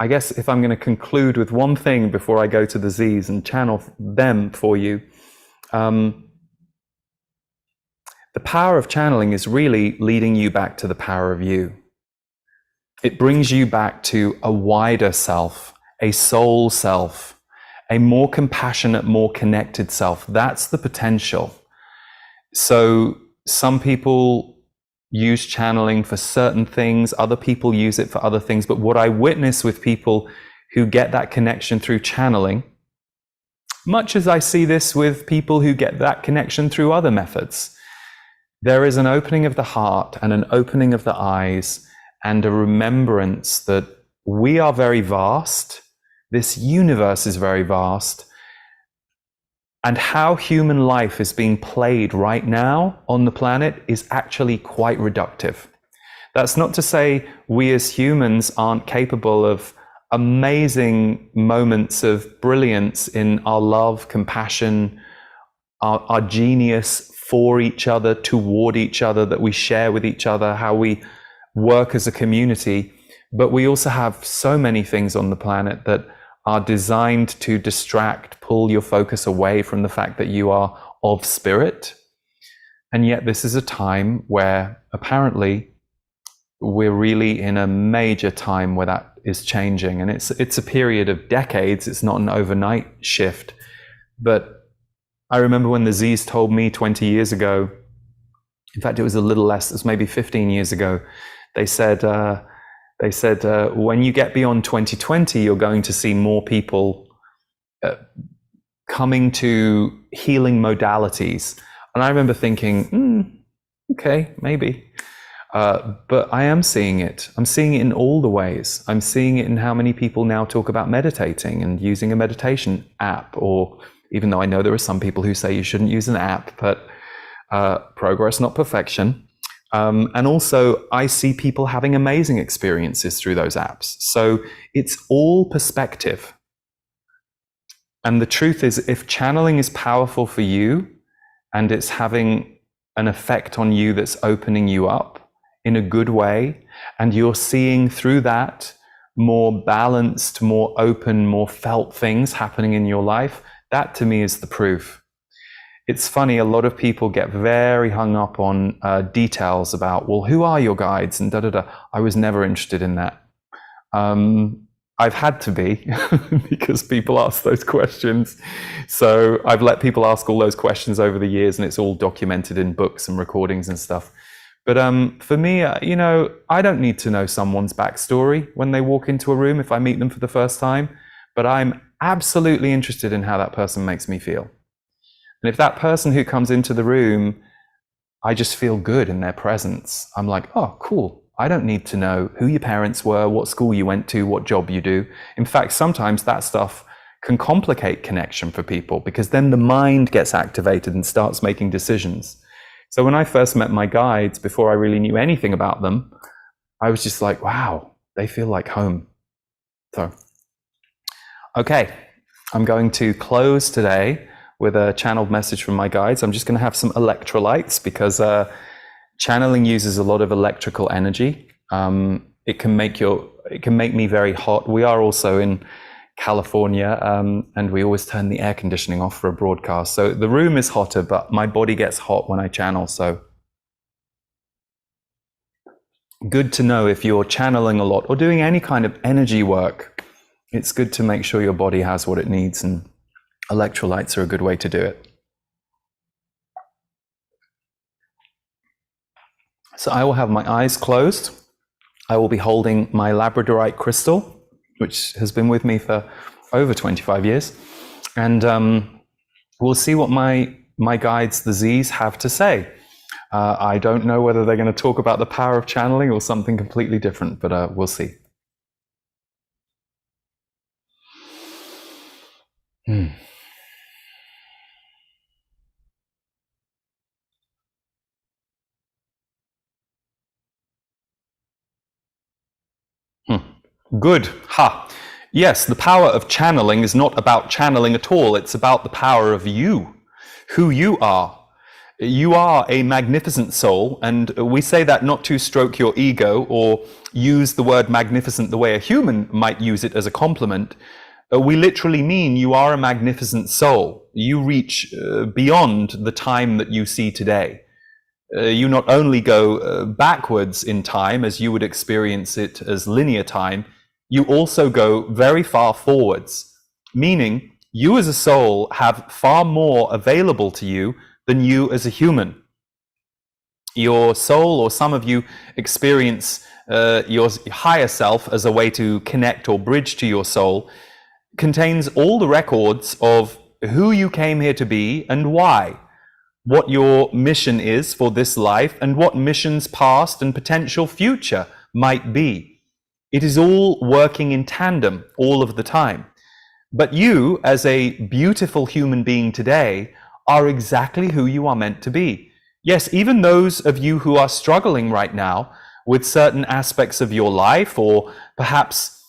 C: I guess if I'm going to conclude with one thing before I go to the Z's and channel them for you, the power of channeling is really leading you back to the power of you. It brings you back to a wider self, a soul self, a more compassionate, more connected self. That's the potential. So some people use channeling for certain things, other people use it for other things. But what I witness with people who get that connection through channeling, much as I see this with people who get that connection through other methods, there is an opening of the heart and an opening of the eyes, and a remembrance that we are very vast, this universe is very vast, and how human life is being played right now on the planet is actually quite reductive. That's not to say we as humans aren't capable of amazing moments of brilliance in our love, compassion, our genius for each other, toward each other, that we share with each other, how we work as a community. But we also have so many things on the planet that are designed to distract, pull your focus away from the fact that you are of spirit. And yet this is a time where apparently we're really in a major time where that is changing. And it's a period of decades. It's not an overnight shift. But I remember when the Z's told me 20 years ago, in fact, it was a little less, it was maybe 15 years ago, they said, when you get beyond 2020, you're going to see more people coming to healing modalities. And I remember thinking, okay, maybe. But I am seeing it. I'm seeing it in all the ways. I'm seeing it in how many people now talk about meditating and using a meditation app, or even though I know there are some people who say you shouldn't use an app, but progress, not perfection. And also, I see people having amazing experiences through those apps. So it's all perspective. And the truth is, if channeling is powerful for you and it's having an effect on you that's opening you up in a good way, and you're seeing through that more balanced, more open, more felt things happening in your life, that to me is the proof. It's funny, a lot of people get very hung up on details about, well, who are your guides and da-da-da. I was never interested in that. I've had to be because people ask those questions. So I've let people ask all those questions over the years, and it's all documented in books and recordings and stuff. But for me, I don't need to know someone's backstory when they walk into a room if I meet them for the first time. But I'm absolutely interested in how that person makes me feel. And if that person who comes into the room, I just feel good in their presence, I'm like, oh, cool. I don't need to know who your parents were, what school you went to, what job you do. In fact, sometimes that stuff can complicate connection for people, because then the mind gets activated and starts making decisions. So when I first met my guides, before I really knew anything about them, I was just like, wow, they feel like home. So, okay, I'm going to close today with a channeled message from my guides. I'm just going to have some electrolytes, because channeling uses a lot of electrical energy. It can make me very hot. We are also in California, and we always turn the air conditioning off for a broadcast. So the room is hotter, but my body gets hot when I channel. So good to know if you're channeling a lot or doing any kind of energy work, it's good to make sure your body has what it needs, and electrolytes are a good way to do it. So I will have my eyes closed. I will be holding my labradorite crystal, which has been with me for over 25 years. And we'll see what my guides, the Z's, have to say. I don't know whether they're going to talk about the power of channeling or something completely different, but we'll see. Good. Ha. Yes, the power of channeling is not about channeling at all. It's about the power of you, who you are. You are a magnificent soul, and we say that not to stroke your ego or use the word magnificent the way a human might use it as a compliment. We literally mean you are a magnificent soul. You reach beyond the time that you see today. You not only go backwards in time as you would experience it as linear time, you also go very far forwards, meaning you as a soul have far more available to you than you as a human. Your soul, or some of you experience your higher self as a way to connect or bridge to your soul, contains all the records of who you came here to be and why, what your mission is for this life, and what missions past and potential future might be. It is all working in tandem all of the time. But you, as a beautiful human being today, are exactly who you are meant to be. Yes, even those of you who are struggling right now with certain aspects of your life, or perhaps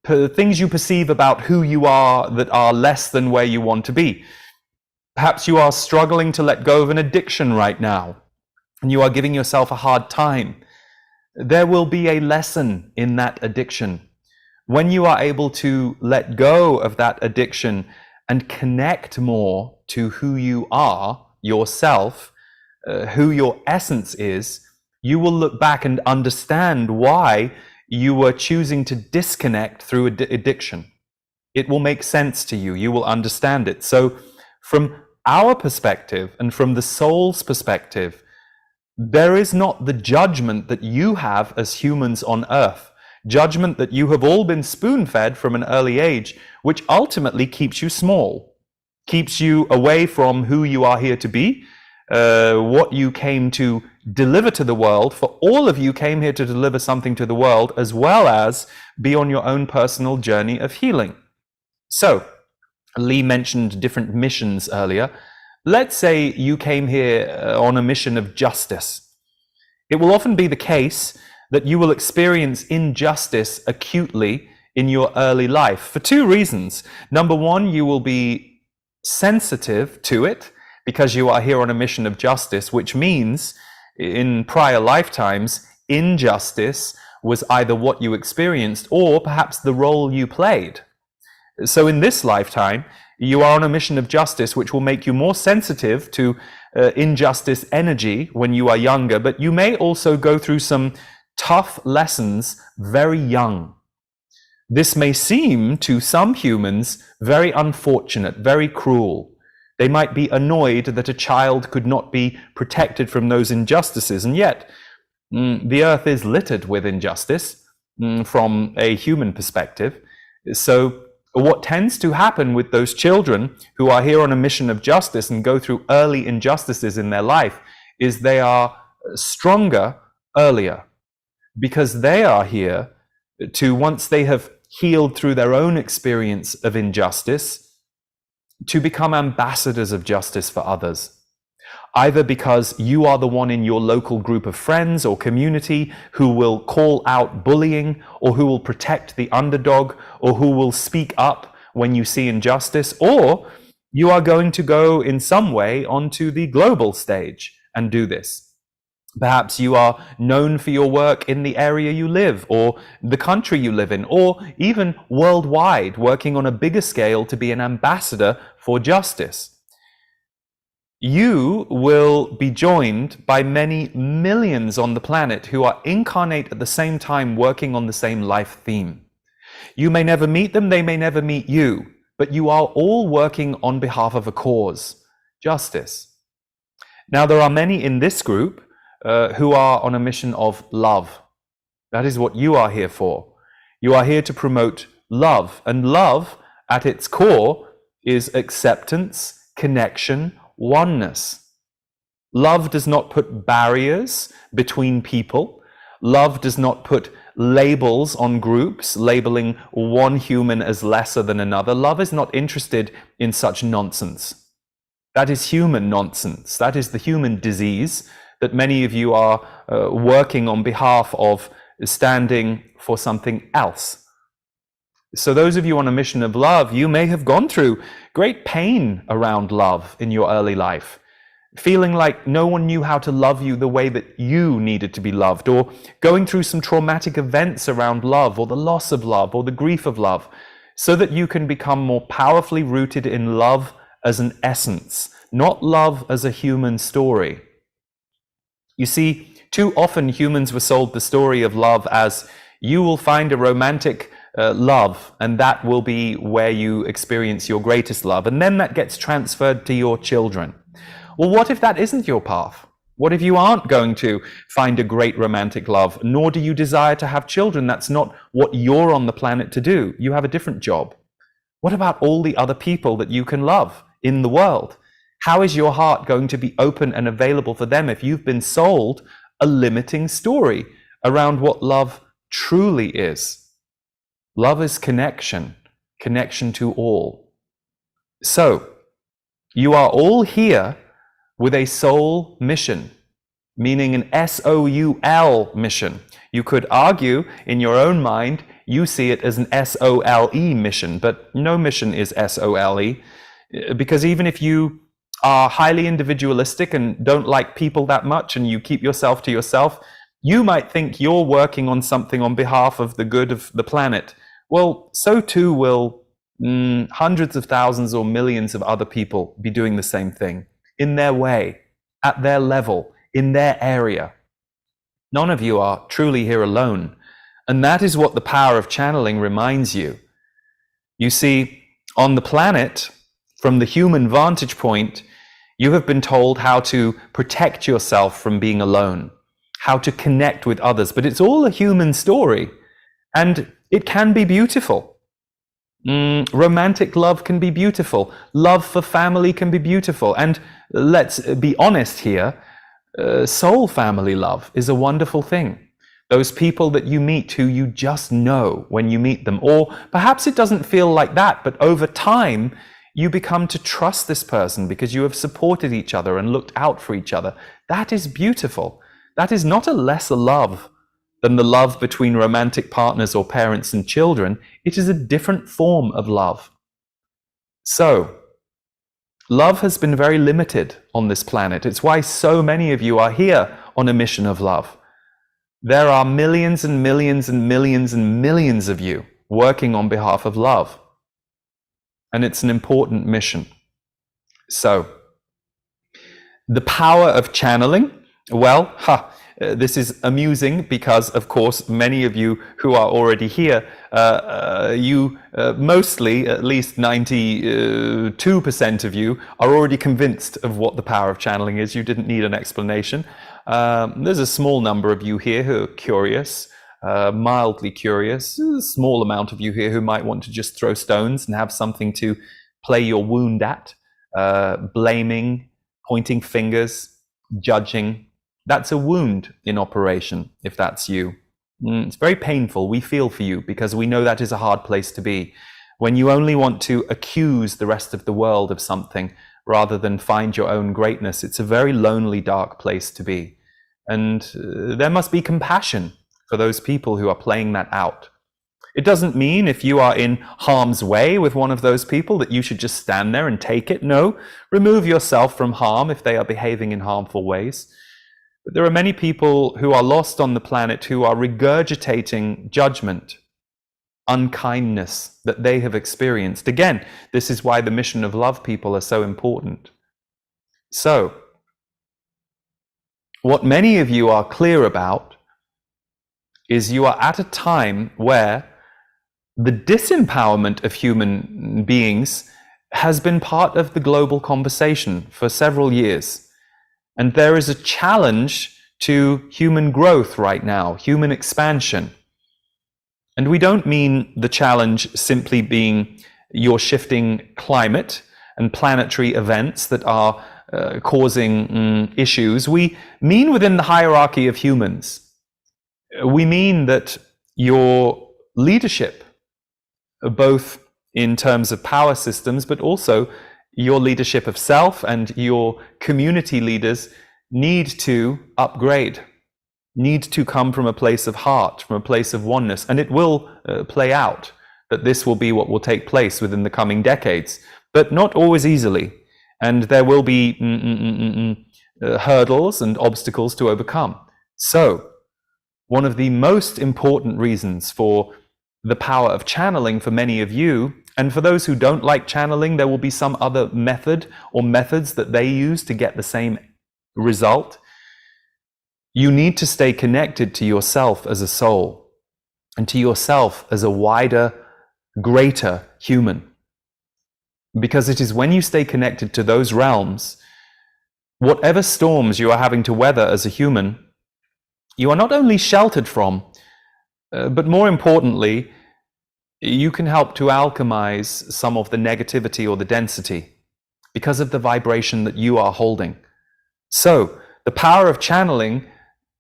C: things you perceive about who you are that are less than where you want to be. Perhaps you are struggling to let go of an addiction right now, and you are giving yourself a hard time. There will be a lesson in that addiction. When you are able to let go of that addiction and connect more to who you are, yourself, who your essence is, you will look back and understand why you were choosing to disconnect through addiction. It will make sense to you. You will understand it. So from our perspective and from the soul's perspective, there is not the judgment that you have as humans on earth, judgment that you have all been spoon-fed from an early age, which ultimately keeps you small, keeps you away from who you are here to be, what you came to deliver to the world. For all of you came here to deliver something to the world, as well as be on your own personal journey of healing. So, Lee mentioned different missions earlier. Let's say you came here on a mission of justice. It will often be the case that you will experience injustice acutely in your early life for two reasons. Number one, you will be sensitive to it because you are here on a mission of justice, which means in prior lifetimes, injustice was either what you experienced or perhaps the role you played. So in this lifetime, you are on a mission of justice, which will make you more sensitive to injustice energy when you are younger, but you may also go through some tough lessons very young. This may seem to some humans very unfortunate, very cruel. They might be annoyed that a child could not be protected from those injustices, and yet the earth is littered with injustice from a human perspective. So what tends to happen with those children who are here on a mission of justice and go through early injustices in their life is they are stronger earlier, because they are here to, once they have healed through their own experience of injustice, to become ambassadors of justice for others. Either because you are the one in your local group of friends or community who will call out bullying, or who will protect the underdog, or who will speak up when you see injustice, or you are going to go in some way onto the global stage and do this. Perhaps you are known for your work in the area you live, or the country you live in, or even worldwide, working on a bigger scale to be an ambassador for justice. You will be joined by many millions on the planet who are incarnate at the same time working on the same life theme. You may never meet them, they may never meet you, but you are all working on behalf of a cause, justice. Now, there are many in this group who are on a mission of love. That is what you are here for. You are here to promote love, and love at its core is acceptance, connection, oneness. Love does not put barriers between people. Love does not put labels on groups, labeling one human as lesser than another. Love is not interested in such nonsense. That is human nonsense. That is the human disease that many of you are working on behalf of, standing for something else. So those of you on a mission of love, you may have gone through great pain around love in your early life, feeling like no one knew how to love you the way that you needed to be loved, or going through some traumatic events around love, or the loss of love, or the grief of love, so that you can become more powerfully rooted in love as an essence, not love as a human story. You see, too often humans were sold the story of love as, you will find a romantic love, and that will be where you experience your greatest love, and then that gets transferred to your children. Well, what if that isn't your path? What if you aren't going to find a great romantic love, nor do you desire to have children? That's not what you're on the planet to do. You have a different job. What about all the other people that you can love in the world? How is your heart going to be open and available for them if you've been sold a limiting story around what love truly is? Love is connection, connection to all. So, you are all here with a soul mission, meaning an S-O-U-L mission. You could argue in your own mind, you see it as an S-O-L-E mission, but no mission is S-O-L-E, because even if you are highly individualistic and don't like people that much and you keep yourself to yourself, you might think you're working on something on behalf of the good of the planet. Well, so too will hundreds of thousands or millions of other people be doing the same thing in their way, at their level, in their area. None of you are truly here alone. And that is what the power of channeling reminds you. You see, on the planet, from the human vantage point, you have been told how to protect yourself from being alone, how to connect with others, but it's all a human story, and it can be beautiful. Romantic love can be beautiful. Love for family can be beautiful. And let's be honest here, soul family love is a wonderful thing. Those people that you meet who you just know when you meet them, or perhaps it doesn't feel like that, but over time, you become to trust this person because you have supported each other and looked out for each other. That is beautiful. That is not a lesser love than the love between romantic partners or parents and children. It is a different form of love. So, love has been very limited on this planet. It's why so many of you are here on a mission of love. There are millions and millions and millions and millions of you working on behalf of love. And it's an important mission. So, the power of channeling, well, this is amusing because, of course, many of you who are already here, you mostly, at least 92% of you, are already convinced of what the power of channeling is. You didn't need an explanation. There's a small number of you here who are curious, mildly curious. There's a small amount of you here who might want to just throw stones and have something to play your wound at, blaming, pointing fingers, judging. That's a wound in operation, if that's you. It's very painful. We feel for you because we know that is a hard place to be. When you only want to accuse the rest of the world of something rather than find your own greatness, it's a very lonely, dark place to be. And there must be compassion for those people who are playing that out. It doesn't mean if you are in harm's way with one of those people that you should just stand there and take it. No, remove yourself from harm if they are behaving in harmful ways. But there are many people who are lost on the planet who are regurgitating judgment, unkindness that they have experienced. Again, this is why the mission of love people are so important. So, what many of you are clear about is you are at a time where the disempowerment of human beings has been part of the global conversation for several years. And there is a challenge to human growth right now, human expansion. And we don't mean the challenge simply being your shifting climate and planetary events that are causing issues. We mean within the hierarchy of humans. We mean that your leadership, both in terms of power systems, but also your leadership of self and your community leaders, need to upgrade, need to come from a place of heart, from a place of oneness. And it will play out, that this will be what will take place within the coming decades, but not always easily. And there will be hurdles and obstacles to overcome. So, one of the most important reasons for the power of channeling for many of you, and for those who don't like channeling, there will be some other method or methods that they use to get the same result. You need to stay connected to yourself as a soul and to yourself as a wider, greater human. Because it is when you stay connected to those realms, whatever storms you are having to weather as a human, you are not only sheltered from, but more importantly, you can help to alchemize some of the negativity or the density because of the vibration that you are holding. So, the power of channeling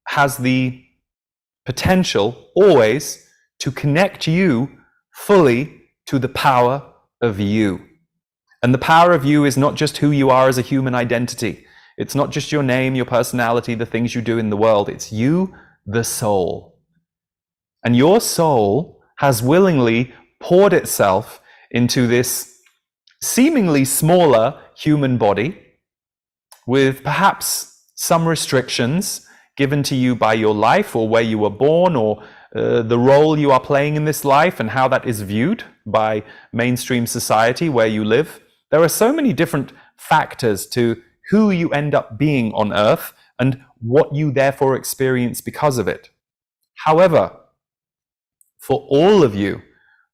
C: has the potential always to connect you fully to the power of you. And the power of you is not just who you are as a human identity. It's not just your name, your personality, the things you do in the world. It's you, the soul. And your soul has willingly poured itself into this seemingly smaller human body with perhaps some restrictions given to you by your life or where you were born or the role you are playing in this life and how that is viewed by mainstream society where you live. There are so many different factors to who you end up being on Earth and what you therefore experience because of it. However, for all of you,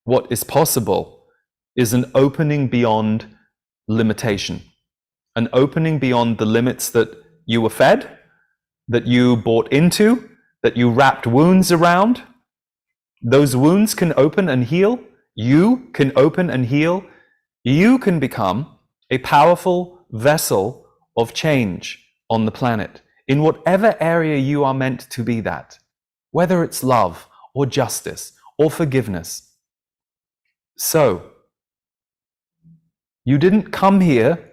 C: what is possible is an opening beyond limitation, an opening beyond the limits that you were fed, that you bought into, that you wrapped wounds around. Those wounds can open and heal. You can open and heal. You can become a powerful vessel of change on the planet in whatever area you are meant to be that, whether it's love or justice or forgiveness. So, you didn't come here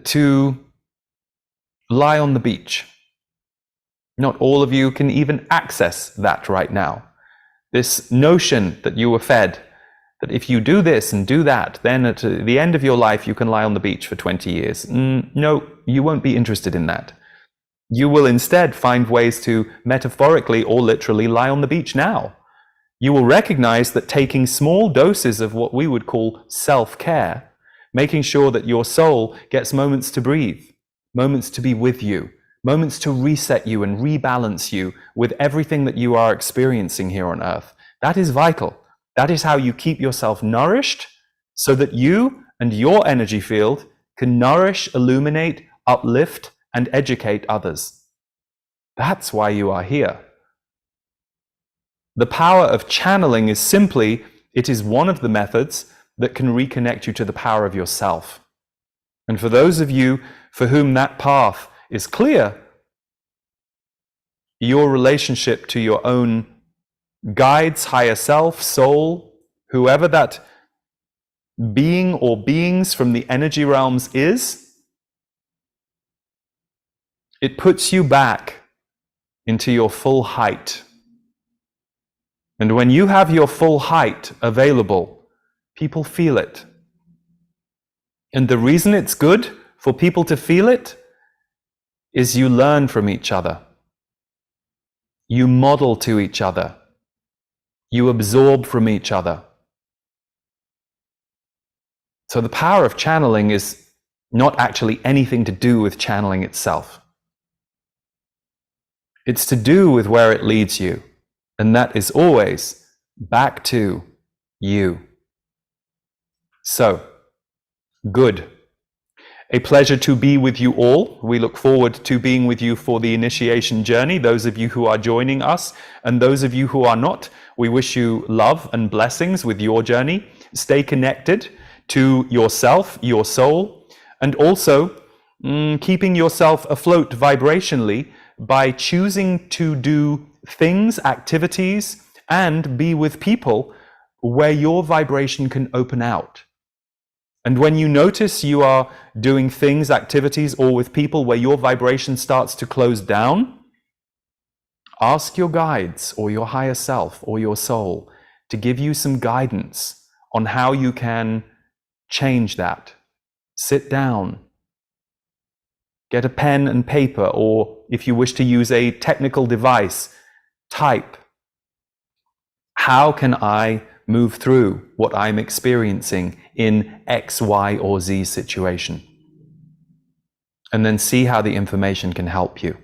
C: to lie on the beach. Not all of you can even access that right now. This notion that you were fed, that if you do this and do that, then at the end of your life you can lie on the beach for 20 years. No, you won't be interested in that. You will instead find ways to metaphorically or literally lie on the beach now. You will recognize that taking small doses of what we would call self-care, making sure that your soul gets moments to breathe, moments to be with you, moments to reset you and rebalance you with everything that you are experiencing here on Earth. That is vital. That is how you keep yourself nourished so that you and your energy field can nourish, illuminate, uplift, and educate others. That's why you are here. The power of channeling is simply, it is one of the methods that can reconnect you to the power of yourself. And for those of you for whom that path is clear, your relationship to your own guides, higher self, soul, whoever that being or beings from the energy realms is, it puts you back into your full height. And when you have your full height available, people feel it. And the reason it's good for people to feel it is you learn from each other. You model to each other. You absorb from each other. So the power of channeling is not actually anything to do with channeling itself. It's to do with where it leads you. And that is always back to you. So, good. A pleasure to be with you all. We look forward to being with you for the initiation journey. Those of you who are joining us and those of you who are not, we wish you love and blessings with your journey. Stay connected to yourself, your soul, and also keeping yourself afloat vibrationally by choosing to do things, activities, and be with people where your vibration can open out. And when you notice you are doing things, activities, or with people where your vibration starts to close down, ask your guides or your higher self or your soul to give you some guidance on how you can change that. Sit down. Get a pen and paper, or if you wish to use a technical device, type. How can I move through what I'm experiencing in X, Y, or Z situation? And then see how the information can help you.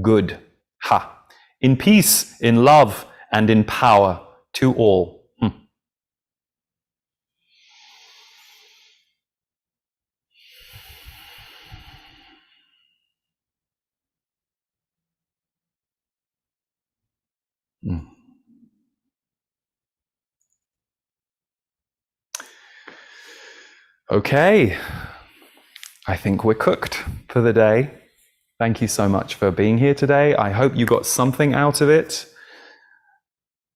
C: Good. Ha. In peace, in love, and in power to all. Okay, I think we're cooked for the day. Thank you so much for being here today. I hope you got something out of it.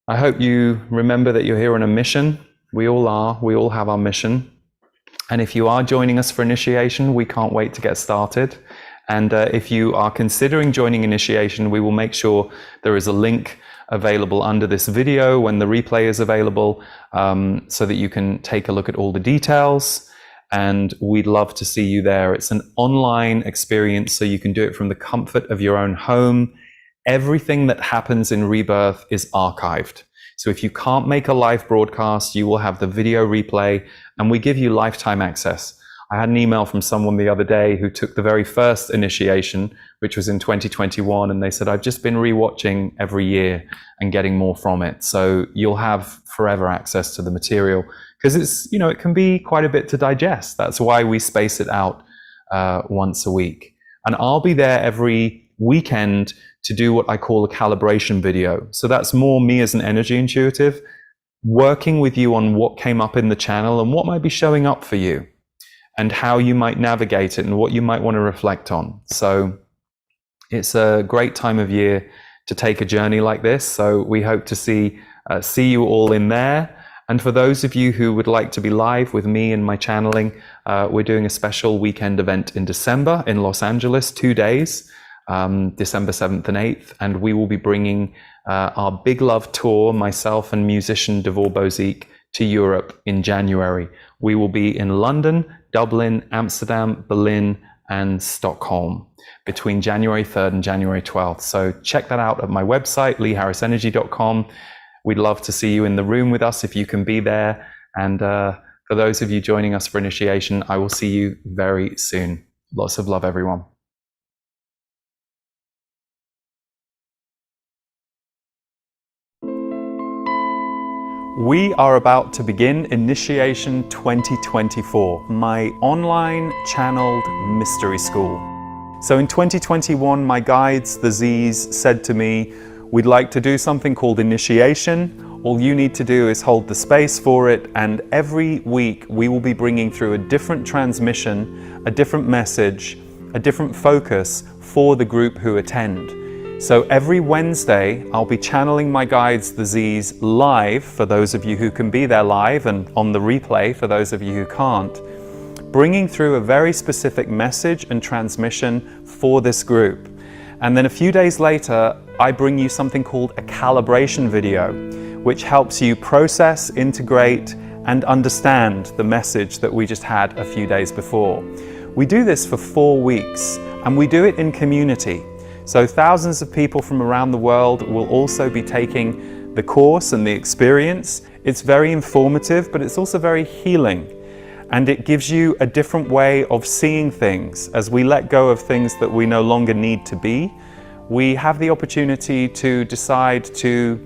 C: I hope you remember that you're here on a mission. We all are. We all have our mission. And if you are joining us for initiation, we can't wait to get started. And if you are considering joining initiation, we will make sure there is a link available under this video when the replay is available, so that you can take a look at all the details. And we'd love to see you there. It's an online experience, so you can do it from the comfort of your own home. Everything that happens in Rebirth is archived. So if you can't make a live broadcast, you will have the video replay, and we give you lifetime access. I had an email from someone the other day who took the very first initiation, which was in 2021, and they said, I've just been rewatching every year and getting more from it. So you'll have forever access to the material, because it's, you know, it can be quite a bit to digest. That's why we space it out once a week. And I'll be there every weekend to do what I call a calibration video. So that's more me as an energy intuitive, working with you on what came up in the channel and what might be showing up for you, and how you might navigate it and what you might want to reflect on. So it's a great time of year to take a journey like this. So we hope to see you all in there. And for those of you who would like to be live with me and my channeling, we're doing a special weekend event in December in Los Angeles, 2 days, December 7th and 8th. And we will be bringing our Big Love Tour, myself and musician Devor Bozique, to Europe in January. We will be in London, Dublin, Amsterdam, Berlin, and Stockholm between January 3rd and January 12th. So check that out at my website, leeharrisenergy.com. We'd love to see you in the room with us if you can be there. And for those of you joining us for initiation, I will see you very soon. Lots of love, everyone. We are about to begin Initiation 2024, my online channeled mystery school. So in 2021, my guides, the Z's, said to me, we'd like to do something called Initiation. All you need to do is hold the space for it, and every week we will be bringing through a different transmission, a different message, a different focus for the group who attend. So every Wednesday, I'll be channeling my guides, the Z's, live for those of you who can be there live, and on the replay for those of you who can't, bringing through a very specific message and transmission for this group. And then a few days later, I bring you something called a calibration video, which helps you process, integrate, and understand the message that we just had a few days before. We do this for 4 weeks, and we do it in community. So thousands of people from around the world will also be taking the course and the experience. It's very informative, but it's also very healing. And it gives you a different way of seeing things. As we let go of things that we no longer need to be, we have the opportunity to decide to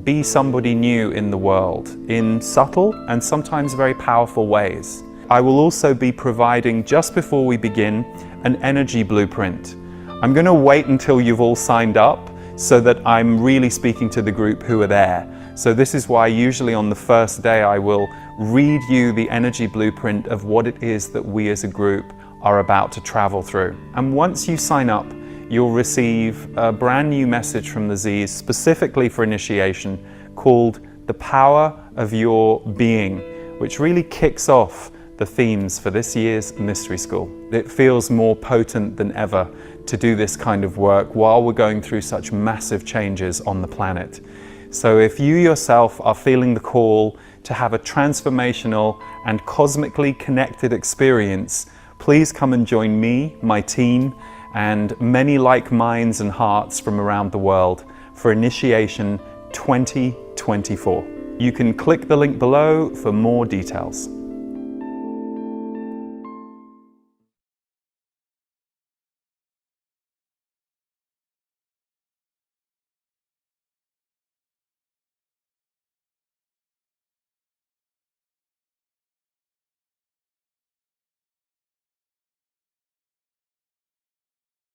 C: be somebody new in the world in subtle and sometimes very powerful ways. I will also be providing, just before we begin, an energy blueprint. I'm going to wait until you've all signed up so that I'm really speaking to the group who are there. So this is why usually on the first day I will read you the energy blueprint of what it is that we as a group are about to travel through. And once you sign up, you'll receive a brand new message from the Z's specifically for initiation called The Power of Your Being, which really kicks off the themes for this year's Mystery School. It feels more potent than ever to do this kind of work while we're going through such massive changes on the planet. So if you yourself are feeling the call to have a transformational and cosmically connected experience, please come and join me, my team, and many like minds and hearts from around the world for Initiation 2024. You can click the link below for more details.